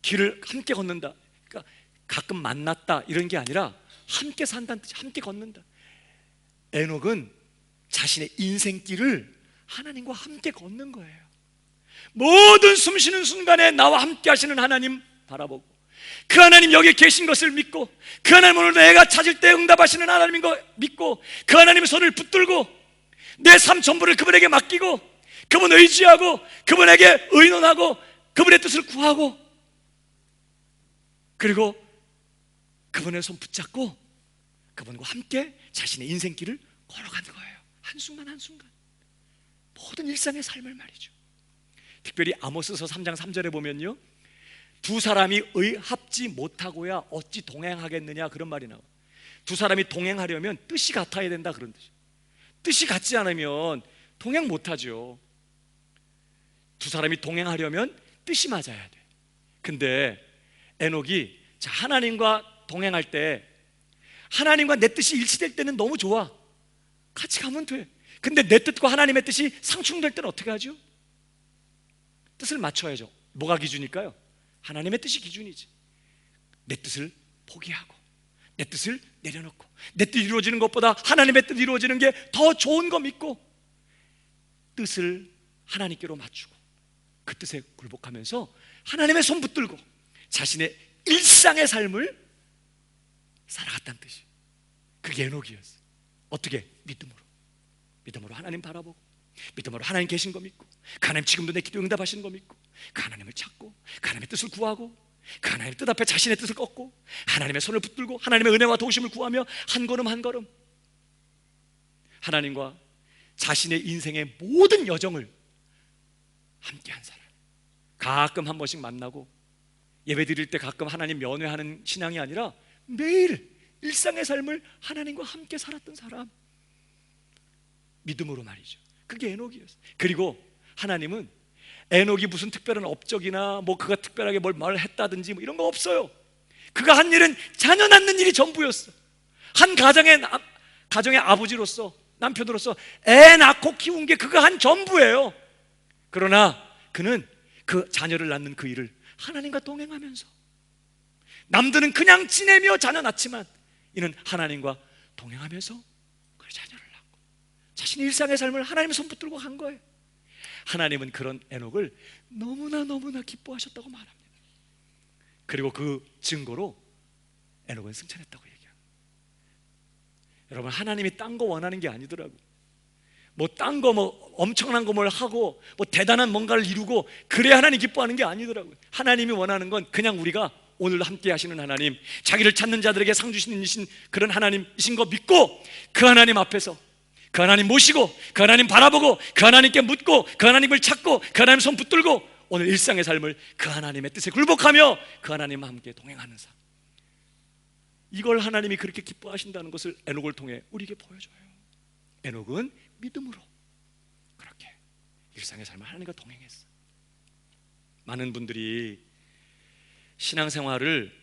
길을 함께 걷는다. 그러니까 가끔 만났다 이런 게 아니라 함께 산다는 뜻이, 함께 걷는다. 에녹은 자신의 인생길을 하나님과 함께 걷는 거예요. 모든 숨쉬는 순간에 나와 함께 하시는 하나님 바라보고, 그 하나님 여기 계신 것을 믿고, 그 하나님 오늘 내가 찾을 때 응답하시는 하나님인 거 믿고, 그 하나님의 손을 붙들고 내 삶 전부를 그분에게 맡기고 그분 의지하고 그분에게 의논하고 그분의 뜻을 구하고, 그리고 그분의 손 붙잡고 그분과 함께 자신의 인생길을 걸어가는 거예요. 한순간 한순간 모든 일상의 삶을 말이죠. 특별히 아모스서 3장 3절에 보면요, 두 사람이 의합지 못하고야 어찌 동행하겠느냐 그런 말이 나와요. 두 사람이 동행하려면 뜻이 같아야 된다 그런 뜻이에요. 뜻이 같지 않으면 동행 못하죠. 두 사람이 동행하려면 뜻이 맞아야 돼. 근데 에녹이 하나님과 동행할 때 하나님과 내 뜻이 일치될 때는 너무 좋아, 같이 가면 돼. 근데 내 뜻과 하나님의 뜻이 상충될 때는 어떻게 하죠? 뜻을 맞춰야죠. 뭐가 기준일까요? 하나님의 뜻이 기준이지. 내 뜻을 포기하고 내 뜻을 내려놓고 내 뜻이 이루어지는 것보다 하나님의 뜻이 이루어지는 게 더 좋은 거 믿고 뜻을 하나님께로 맞추고 그 뜻에 굴복하면서 하나님의 손 붙들고 자신의 일상의 삶을 살아갔다는 뜻이, 그게 에녹이었어요. 어떻게? 믿음으로 하나님 바라보고 믿음으로 하나님 계신 거 믿고 그 하나님 지금도 내 기도 응답하시는 거 믿고 그 하나님을 찾고 그 하나님의 뜻을 구하고 그 하나님의 뜻 앞에 자신의 뜻을 꺾고 하나님의 손을 붙들고 하나님의 은혜와 도우심을 구하며 한 걸음 한 걸음 하나님과 자신의 인생의 모든 여정을 함께한 사람. 가끔 한 번씩 만나고 예배 드릴 때 가끔 하나님 면회하는 신앙이 아니라 매일 일상의 삶을 하나님과 함께 살았던 사람, 믿음으로 말이죠. 그게 에녹이었어요. 그리고 하나님은 에녹이 무슨 특별한 업적이나 뭐 그가 특별하게 뭘 했다든지 뭐 이런 거 없어요. 그가 한 일은 자녀 낳는 일이 전부였어. 한 가정의 아버지로서, 남편으로서 애 낳고 키운 게 그가 한 전부예요. 그러나 그는 그 자녀를 낳는 그 일을 하나님과 동행하면서, 남들은 그냥 지내며 자녀 낳지만 이는 하나님과 동행하면서 그 자녀를 낳고 자신의 일상의 삶을 하나님의 손 붙들고 간 거예요. 하나님은 그런 에녹을 너무나 기뻐하셨다고 말합니다. 그리고 그 증거로 에녹은 승천했다고 얘기합니다. 여러분, 하나님이 딴 거 원하는 게 아니더라고. 뭐 딴 거 뭐 엄청난 거 뭘 하고 뭐 대단한 뭔가를 이루고 그래야 하나님 기뻐하는 게 아니더라고요. 하나님이 원하는 건 그냥 우리가 오늘 함께 하시는 하나님, 자기를 찾는 자들에게 상 주시는 그런 하나님이신 거 믿고 그 하나님 앞에서 그 하나님 모시고 그 하나님 바라보고 그 하나님께 묻고 그 하나님을 찾고 그 하나님 손 붙들고 오늘 일상의 삶을 그 하나님의 뜻에 굴복하며 그 하나님과 함께 동행하는 삶, 이걸 하나님이 그렇게 기뻐하신다는 것을 에녹을 통해 우리에게 보여줘요. 에녹은 믿음으로 그렇게 일상의 삶을 하나님과 동행했어요. 많은 분들이 신앙생활을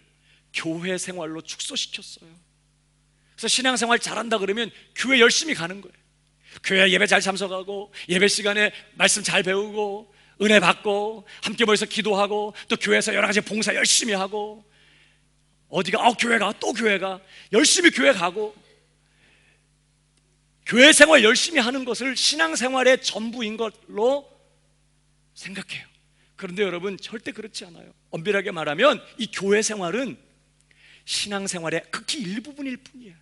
교회 생활로 축소시켰어요. 그래서 신앙생활 잘한다 그러면 교회 열심히 가는 거예요. 교회 예배 잘 참석하고 예배 시간에 말씀 잘 배우고 은혜 받고 함께 모여서 기도하고 또 교회에서 여러 가지 봉사 열심히 하고 어디가 교회가 또 교회가 열심히 교회 가고 교회 생활 열심히 하는 것을 신앙생활의 전부인 걸로 생각해요. 그런데 여러분, 절대 그렇지 않아요. 엄밀하게 말하면 이 교회 생활은 신앙생활의 극히 일부분일 뿐이에요.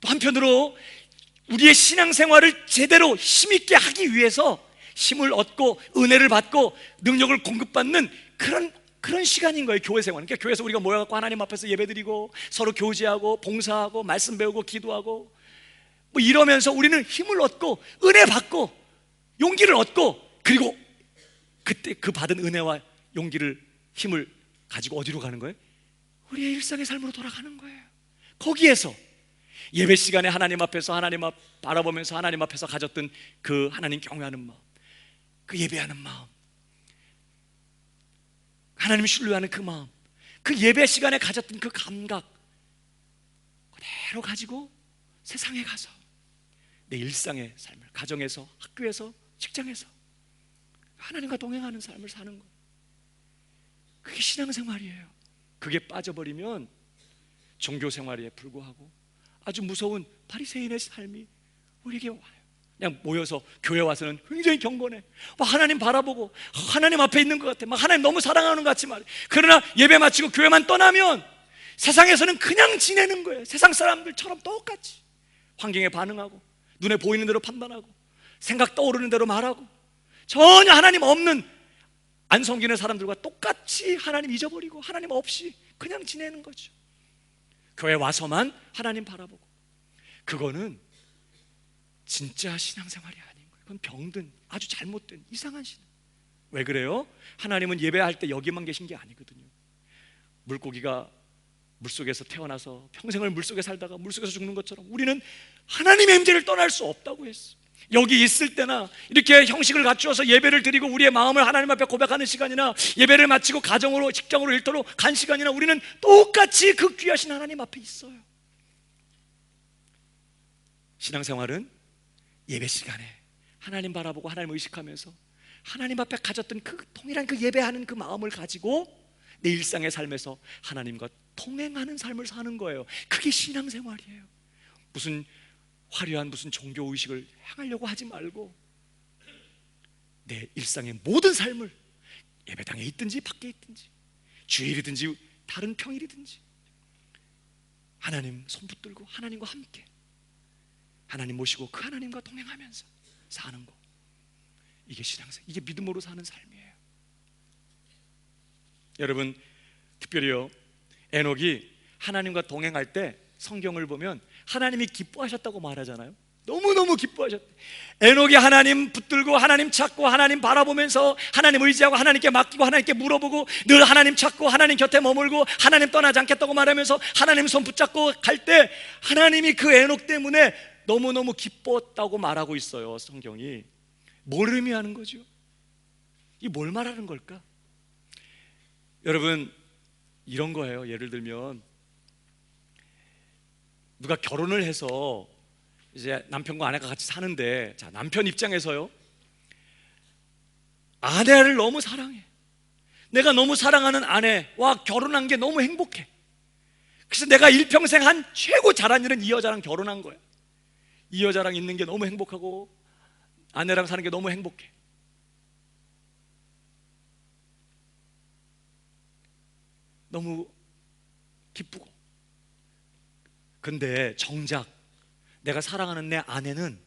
또 한편으로 우리의 신앙생활을 제대로 힘있게 하기 위해서 힘을 얻고 은혜를 받고 능력을 공급받는 그런 시간인 거예요, 교회 생활. 그러니까 교회에서 우리가 모여갖고 하나님 앞에서 예배드리고 서로 교제하고 봉사하고 말씀 배우고 기도하고 뭐 이러면서 우리는 힘을 얻고 은혜 받고 용기를 얻고, 그리고 그때 그 받은 은혜와 용기를, 힘을 가지고 어디로 가는 거예요? 우리의 일상의 삶으로 돌아가는 거예요. 거기에서 예배 시간에 하나님 앞에서 하나님 앞 바라보면서 하나님 앞에서 가졌던 그 하나님 경외하는 마음, 그 예배하는 마음, 하나님 신뢰하는 그 마음, 그 예배 시간에 가졌던 그 감각 그대로 가지고 세상에 가서 내 일상의 삶을, 가정에서, 학교에서, 직장에서 하나님과 동행하는 삶을 사는 거예요. 그게 신앙생활이에요. 그게 빠져버리면 종교생활에 불과하고 아주 무서운 바리새인의 삶이 우리에게 와요. 그냥 모여서 교회 와서는 굉장히 경건해, 막 하나님 바라보고 하나님 앞에 있는 것 같아, 막 하나님 너무 사랑하는 것 같지 말이야. 그러나 예배 마치고 교회만 떠나면 세상에서는 그냥 지내는 거예요. 세상 사람들처럼 똑같이 환경에 반응하고 눈에 보이는 대로 판단하고 생각 떠오르는 대로 말하고 전혀 하나님 없는 안 섬기는 사람들과 똑같이 하나님 잊어버리고 하나님 없이 그냥 지내는 거죠. 교회 와서만 하나님 바라보고, 그거는 진짜 신앙생활이 아닌 거예요. 그건 병든, 아주 잘못된 이상한 신앙. 왜 그래요? 하나님은 예배할 때 여기만 계신 게 아니거든요. 물고기가 물속에서 태어나서 평생을 물속에 살다가 물속에서 죽는 것처럼 우리는 하나님의 임재를 떠날 수 없다고 했어요. 여기 있을 때나 이렇게 형식을 갖추어서 예배를 드리고 우리의 마음을 하나님 앞에 고백하는 시간이나 예배를 마치고 가정으로, 직장으로, 일터로 간 시간이나 우리는 똑같이 그 귀하신 하나님 앞에 있어요. 신앙생활은 예배 시간에 하나님 바라보고 하나님 의식하면서 하나님 앞에 가졌던 그 동일한 그 예배하는 그 마음을 가지고 내 일상의 삶에서 하나님과 동행하는 삶을 사는 거예요. 그게 신앙생활이에요. 무슨 화려한 무슨 종교의식을 향하려고 하지 말고 내 일상의 모든 삶을, 예배당에 있든지 밖에 있든지 주일이든지 다른 평일이든지 하나님 손 붙들고 하나님과 함께 하나님 모시고 그 하나님과 동행하면서 사는 거, 이게 신앙생, 이게 믿음으로 사는 삶이에요. 여러분, 특별히요, 에녹이 하나님과 동행할 때 성경을 보면 하나님이 기뻐하셨다고 말하잖아요. 너무너무 기뻐하셨대. 에녹이 하나님 붙들고 하나님 찾고 하나님 바라보면서 하나님 의지하고 하나님께 맡기고 하나님께 물어보고 늘 하나님 찾고 하나님 곁에 머물고 하나님 떠나지 않겠다고 말하면서 하나님 손 붙잡고 갈 때 하나님이 그 에녹 때문에 너무너무 기뻤다고 말하고 있어요. 성경이 뭘 의미하는 거죠? 이 뭘 말하는 걸까? 여러분, 이런 거예요. 예를 들면 누가 결혼을 해서 이제 남편과 아내가 같이 사는데, 자, 남편 입장에서요, 아내를 너무 사랑해. 내가 너무 사랑하는 아내와 결혼한 게 너무 행복해. 그래서 내가 일평생 한 최고 잘한 일은 이 여자랑 결혼한 거야. 이 여자랑 있는 게 너무 행복하고 아내랑 사는 게 너무 행복해. 너무 기쁘고. 근데 정작 내가 사랑하는 내 아내는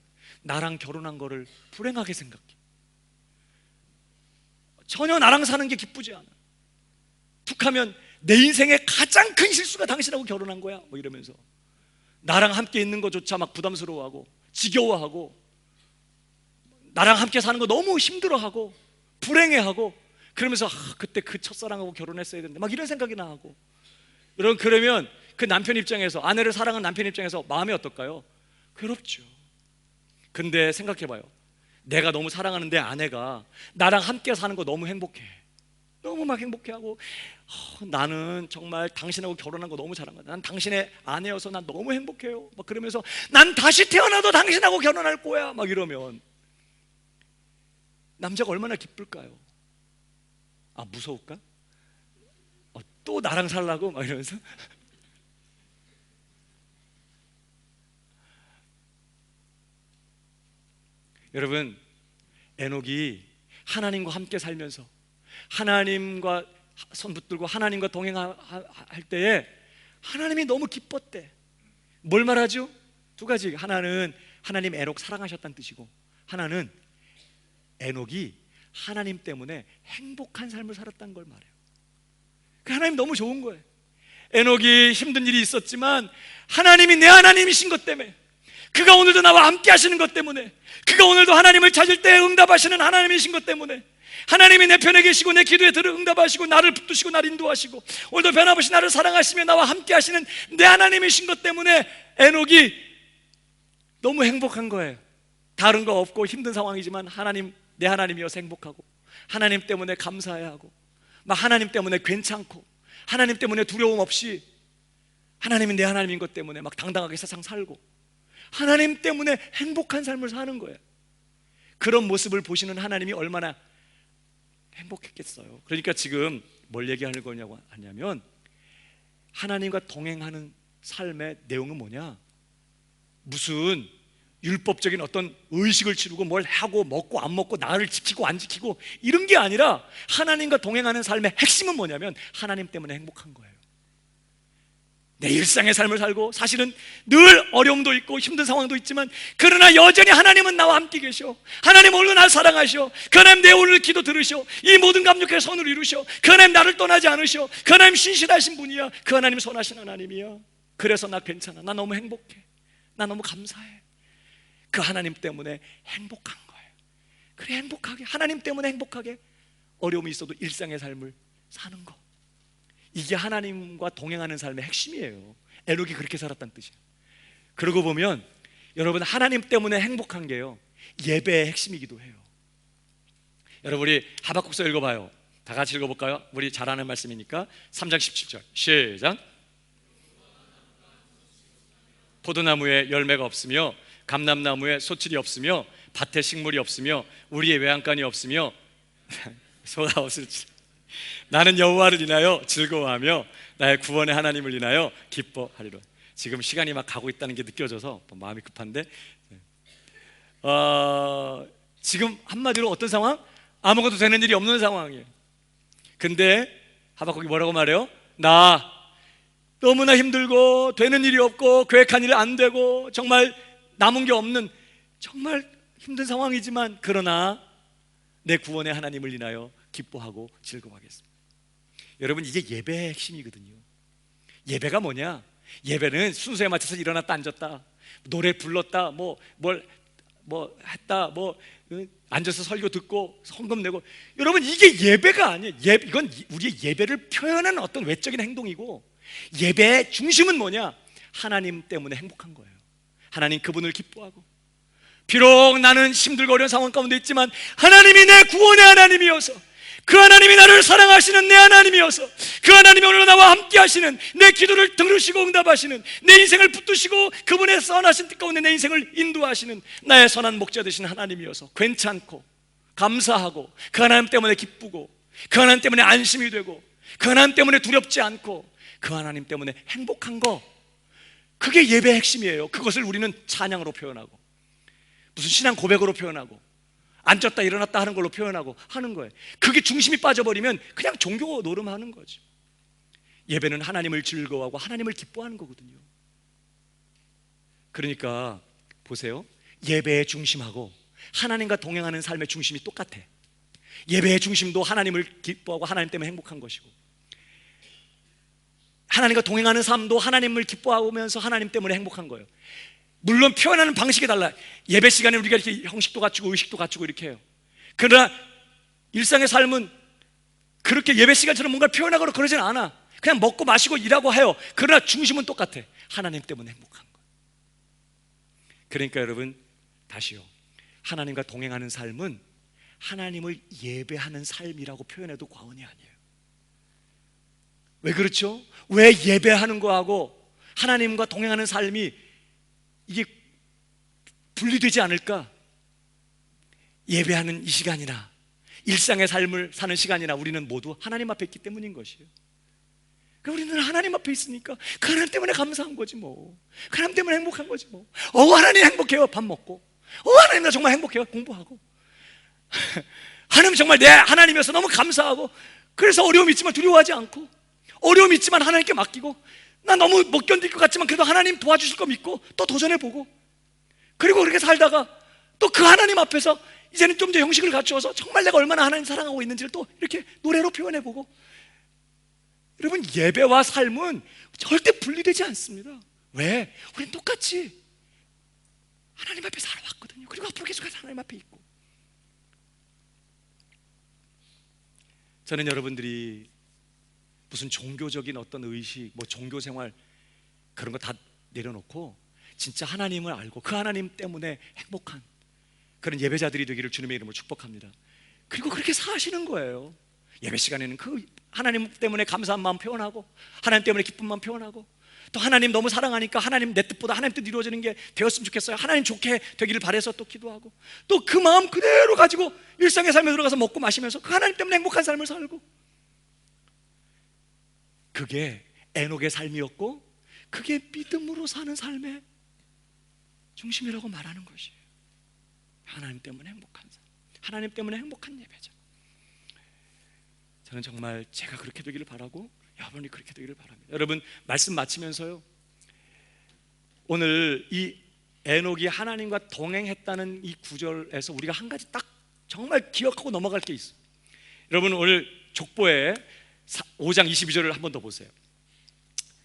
나랑 결혼한 거를 불행하게 생각해. 전혀 나랑 사는 게 기쁘지 않아. 툭하면 내 인생의 가장 큰 실수가 당신하고 결혼한 거야, 뭐 이러면서 나랑 함께 있는 것조차 막 부담스러워하고 지겨워하고 나랑 함께 사는 거 너무 힘들어하고 불행해하고 그러면서 그때 그 첫사랑하고 결혼했어야 되는데 막 이런 생각이 나고. 여러분, 그러면 그 남편 입장에서, 아내를 사랑하는 남편 입장에서 마음이 어떨까요? 괴롭죠. 근데 생각해봐요. 내가 너무 사랑하는 내 아내가 나랑 함께 사는 거 너무 행복해. 너무 막 행복해하고 나는 정말 당신하고 결혼한 거 너무 잘한 거야. 난 당신의 아내여서 난 너무 행복해요. 막 그러면서 난 다시 태어나도 당신하고 결혼할 거야. 막 이러면 남자가 얼마나 기쁠까요? 아, 무서울까? 또 나랑 살라고? 막 이러면서 여러분, 에녹이 하나님과 함께 살면서 하나님과 손 붙들고 하나님과 동행할 때에 하나님이 너무 기뻤대. 뭘 말하죠? 두 가지. 하나는 하나님 에녹 사랑하셨다는 뜻이고, 하나는 에녹이 하나님 때문에 행복한 삶을 살았다는 걸 말해요. 하나님 너무 좋은 거예요. 에녹이 힘든 일이 있었지만 하나님이 내 하나님이신 것 때문에, 그가 오늘도 나와 함께 하시는 것 때문에, 그가 오늘도 하나님을 찾을 때 응답하시는 하나님이신 것 때문에, 하나님이 내 편에 계시고 내 기도에 응답하시고 나를 붙드시고 나를 인도하시고 오늘도 변함없이 나를 사랑하시며 나와 함께 하시는 내 하나님이신 것 때문에 에녹이 너무 행복한 거예요. 다른 거 없고 힘든 상황이지만 하나님, 내 하나님이어서 행복하고, 하나님 때문에 감사해야 하고, 막 하나님 때문에 괜찮고, 하나님 때문에 두려움 없이, 하나님이 내 하나님인 것 때문에 막 당당하게 세상 살고, 하나님 때문에 행복한 삶을 사는 거예요. 그런 모습을 보시는 하나님이 얼마나 행복했겠어요. 그러니까 지금 뭘 얘기하는 거냐고 하냐면, 하나님과 동행하는 삶의 내용은 뭐냐? 무슨 율법적인 어떤 의식을 치르고 뭘 하고 먹고 안 먹고 나를 지키고 안 지키고 이런 게 아니라, 하나님과 동행하는 삶의 핵심은 뭐냐면 하나님 때문에 행복한 거예요. 내 일상의 삶을 살고, 사실은 늘 어려움도 있고 힘든 상황도 있지만, 그러나 여전히 하나님은 나와 함께 계셔. 하나님 오늘 날 사랑하셔. 그 하나님 내 오늘 기도 들으셔. 이 모든 감격의 선을 이루셔. 그 하나님 나를 떠나지 않으셔. 그 하나님 신실하신 분이야. 그 하나님 선하신 하나님이야. 그래서 나 괜찮아. 나 너무 행복해. 나 너무 감사해. 그 하나님 때문에 행복한 거예요. 그래, 행복하게, 하나님 때문에 행복하게 어려움이 있어도 일상의 삶을 사는 거, 이게 하나님과 동행하는 삶의 핵심이에요. 에녹이 그렇게 살았다는 뜻이에요. 그러고 보면 여러분, 하나님 때문에 행복한 게요, 예배의 핵심이기도 해요. 여러분, 우리 하박국서 읽어봐요. 다 같이 읽어볼까요? 우리 잘 아는 말씀이니까. 3장 17절 시작. 포도나무에 열매가 없으며 감람나무에 소출이 없으며 밭에 식물이 없으며 우리의 외양간이 없으며 소가 없을지 나는 여호와를 인하여 즐거워하며 나의 구원의 하나님을 인하여 기뻐하리라. 지금 시간이 막 가고 있다는 게 느껴져서 마음이 급한데, 지금 한마디로 어떤 상황? 아무것도 되는 일이 없는 상황이에요. 근데 하박국이 뭐라고 말해요? 나 너무나 힘들고 되는 일이 없고 계획한 일 안 되고 정말 남은 게 없는 정말 힘든 상황이지만, 그러나 내 구원의 하나님을 인하여 기뻐하고 즐거워하겠습니다. 여러분, 이게 예배의 핵심이거든요. 예배가 뭐냐? 예배는 순서에 맞춰서 일어났다 앉았다, 노래 불렀다, 뭘 했다, 앉아서 설교 듣고 헌금 내고, 여러분 이게 예배가 아니에요. 이건 우리의 예배를 표현하는 어떤 외적인 행동이고, 예배의 중심은 뭐냐? 하나님 때문에 행복한 거예요. 하나님 그분을 기뻐하고, 비록 나는 힘들고 어려운 상황 가운데 있지만 하나님이 내 구원의 하나님이어서, 그 하나님이 나를 사랑하시는 내 하나님이어서, 그 하나님이 오늘 나와 함께 하시는, 내 기도를 들으시고 응답하시는, 내 인생을 붙드시고 그분의 선하신 뜻 가운데 내 인생을 인도하시는 나의 선한 목자 되신 하나님이어서 괜찮고 감사하고, 그 하나님 때문에 기쁘고, 그 하나님 때문에 안심이 되고, 그 하나님 때문에 두렵지 않고, 그 하나님 때문에 행복한 거, 그게 예배의 핵심이에요. 그것을 우리는 찬양으로 표현하고, 무슨 신앙 고백으로 표현하고, 앉았다 일어났다 하는 걸로 표현하고 하는 거예요. 그게 중심이 빠져버리면 그냥 종교 노름하는 거죠. 예배는 하나님을 즐거워하고 하나님을 기뻐하는 거거든요. 그러니까 보세요, 예배의 중심하고 하나님과 동행하는 삶의 중심이 똑같아. 예배의 중심도 하나님을 기뻐하고 하나님 때문에 행복한 것이고, 하나님과 동행하는 삶도 하나님을 기뻐하면서 하나님 때문에 행복한 거예요. 물론 표현하는 방식이 달라요. 예배 시간에 우리가 이렇게 형식도 갖추고 의식도 갖추고 이렇게 해요. 그러나 일상의 삶은 그렇게 예배 시간처럼 뭔가를 표현하거나 그러진 않아. 그냥 먹고 마시고 일하고 해요. 그러나 중심은 똑같아. 하나님 때문에 행복한 거예요. 그러니까 여러분, 다시요, 하나님과 동행하는 삶은 하나님을 예배하는 삶이라고 표현해도 과언이 아니에요. 왜 그렇죠? 왜 예배하는 거하고 하나님과 동행하는 삶이 이게 분리되지 않을까? 예배하는 이 시간이나 일상의 삶을 사는 시간이나 우리는 모두 하나님 앞에 있기 때문인 것이에요. 우리는 하나님 앞에 있으니까 그 하나님 때문에 감사한 거지 뭐. 그 하나님 때문에 행복한 거지 뭐. 하나님 행복해요, 밥 먹고. 하나님 나 정말 행복해요, 공부하고. 하나님 정말 내 하나님이어서 너무 감사하고, 그래서 어려움이 있지만 두려워하지 않고, 어려움이 있지만 하나님께 맡기고, 나 너무 못 견딜 것 같지만 그래도 하나님 도와주실 거 믿고 또 도전해보고, 그리고 그렇게 살다가 또 그 하나님 앞에서 이제는 좀 더 형식을 갖추어서 정말 내가 얼마나 하나님 사랑하고 있는지를 또 이렇게 노래로 표현해보고. 여러분, 예배와 삶은 절대 분리되지 않습니다. 왜? 우리는 똑같이 하나님 앞에 살아왔거든요. 그리고 앞으로 계속해서 하나님 앞에 있고. 저는 여러분들이 무슨 종교적인 어떤 의식, 뭐 종교 생활 그런 거 다 내려놓고 진짜 하나님을 알고 그 하나님 때문에 행복한 그런 예배자들이 되기를 주님의 이름으로 축복합니다. 그리고 그렇게 사시는 거예요. 예배 시간에는 그 하나님 때문에 감사한 마음 표현하고, 하나님 때문에 기쁜 마음 표현하고, 또 하나님 너무 사랑하니까 하나님 내 뜻보다 하나님 뜻 이루어지는 게 되었으면 좋겠어요. 하나님 좋게 되기를 바라서 또 기도하고, 또 그 마음 그대로 가지고 일상의 삶에 들어가서 먹고 마시면서 그 하나님 때문에 행복한 삶을 살고. 그게 에녹의 삶이었고, 그게 믿음으로 사는 삶의 중심이라고 말하는 것이에요. 하나님 때문에 행복한 삶, 하나님 때문에 행복한 예배자. 저는 정말 제가 그렇게 되기를 바라고 여러분이 그렇게 되기를 바랍니다. 여러분, 말씀 마치면서요, 오늘 이 에녹이 하나님과 동행했다는 이 구절에서 우리가 한 가지 딱 정말 기억하고 넘어갈 게 있어요. 여러분, 오늘 족보에 5장 22절을 한 번 더 보세요.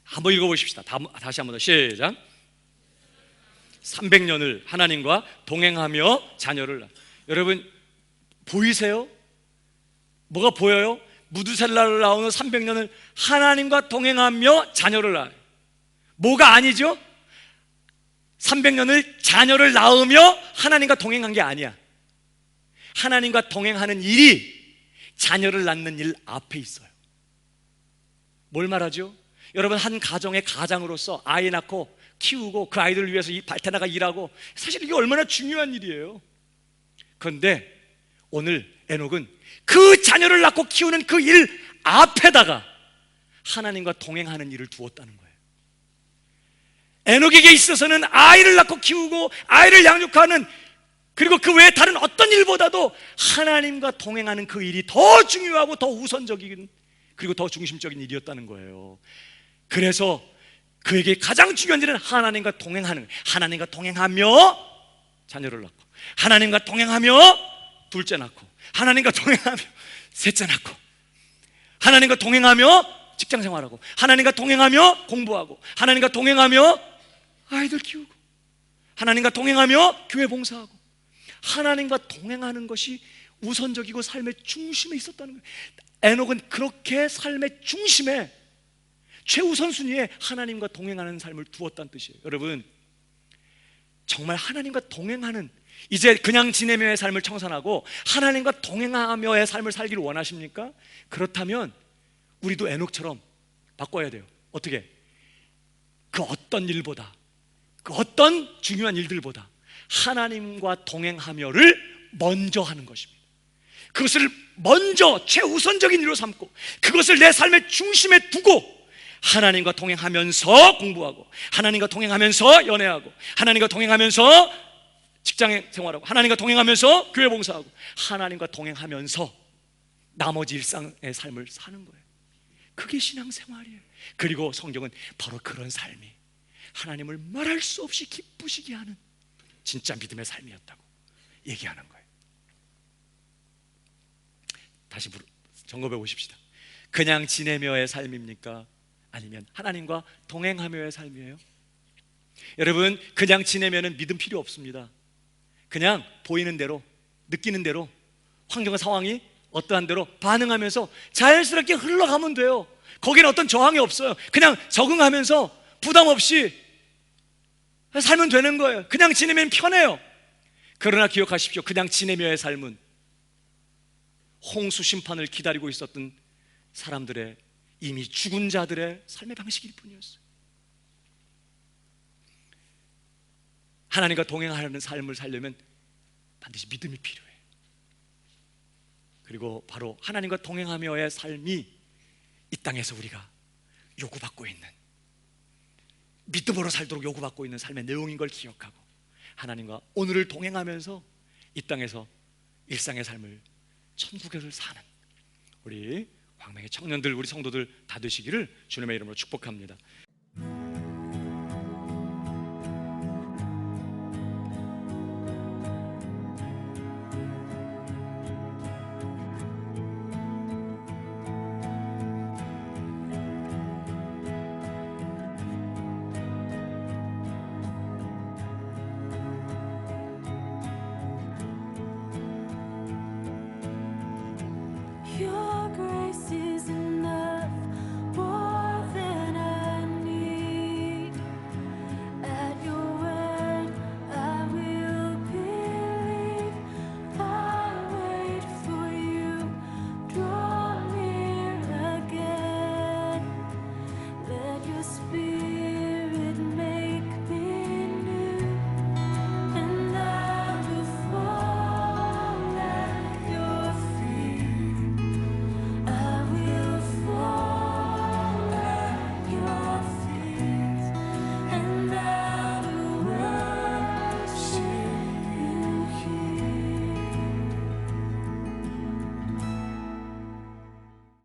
한번 읽어보십시다. 다시 한 번 더 시작. 300년을 하나님과 동행하며 자녀를 낳아. 여러분, 보이세요? 뭐가 보여요? 무두셀라를 낳은 300년을 하나님과 동행하며 자녀를 낳아요. 뭐가 아니죠? 300년을 자녀를 낳으며 하나님과 동행한 게 아니야. 하나님과 동행하는 일이 자녀를 낳는 일 앞에 있어요. 뭘 말하죠? 여러분, 한 가정의 가장으로서 아이 낳고 키우고 그 아이들을 위해서 발태나가 일하고, 사실 이게 얼마나 중요한 일이에요. 그런데 오늘 에녹은 그 자녀를 낳고 키우는 그 일 앞에다가 하나님과 동행하는 일을 두었다는 거예요. 에녹에게 있어서는 아이를 낳고 키우고 아이를 양육하는, 그리고 그 외에 다른 어떤 일보다도 하나님과 동행하는 그 일이 더 중요하고 더 우선적인, 그리고 더 중심적인 일이었다는 거예요. 그래서 그에게 가장 중요한 일은 하나님과 동행하는, 하나님과 동행하며 자녀를 낳고, 하나님과 동행하며 둘째 낳고, 하나님과 동행하며 셋째 낳고, 하나님과 동행하며 직장 생활하고, 하나님과 동행하며 공부하고, 하나님과 동행하며 아이들 키우고, 하나님과 동행하며 교회 봉사하고, 하나님과 동행하는 것이 우선적이고 삶의 중심에 있었다는 거예요. 에녹은 그렇게 삶의 중심에, 최우선순위에 하나님과 동행하는 삶을 두었다는 뜻이에요. 여러분, 정말 하나님과 동행하는, 이제 그냥 지내며의 삶을 청산하고 하나님과 동행하며의 삶을 살기를 원하십니까? 그렇다면 우리도 에녹처럼 바꿔야 돼요. 어떻게? 그 어떤 일보다, 그 어떤 중요한 일들보다 하나님과 동행하며를 먼저 하는 것입니다. 그것을 먼저 최우선적인 일로 삼고, 그것을 내 삶의 중심에 두고 하나님과 동행하면서 공부하고, 하나님과 동행하면서 연애하고, 하나님과 동행하면서 직장 생활하고, 하나님과 동행하면서 교회 봉사하고, 하나님과 동행하면서 나머지 일상의 삶을 사는 거예요. 그게 신앙생활이에요. 그리고 성경은 바로 그런 삶이 하나님을 말할 수 없이 기쁘시게 하는 진짜 믿음의 삶이었다고 얘기하는 거예요. 다시 점검해 보십시다. 그냥 지내며의 삶입니까? 아니면 하나님과 동행하며의 삶이에요? 여러분, 그냥 지내면은 믿음 필요 없습니다. 그냥 보이는 대로, 느끼는 대로, 환경과 상황이 어떠한 대로 반응하면서 자연스럽게 흘러가면 돼요. 거기는 어떤 저항이 없어요. 그냥 적응하면서 부담 없이 살면 되는 거예요. 그냥 지내면 편해요. 그러나 기억하십시오. 그냥 지내며의 삶은 홍수 심판을 기다리고 있었던 사람들의, 이미 죽은 자들의 삶의 방식일 뿐이었어요. 하나님과 동행하는 삶을 살려면 반드시 믿음이 필요해요. 그리고 바로 하나님과 동행하며의 삶이 이 땅에서 우리가 요구받고 있는, 믿음으로 살도록 요구받고 있는 삶의 내용인 걸 기억하고 하나님과 오늘을 동행하면서 이 땅에서 일상의 삶을, 천국을 사는 우리 광명의 청년들, 우리 성도들 다 되시기를 주님의 이름으로 축복합니다.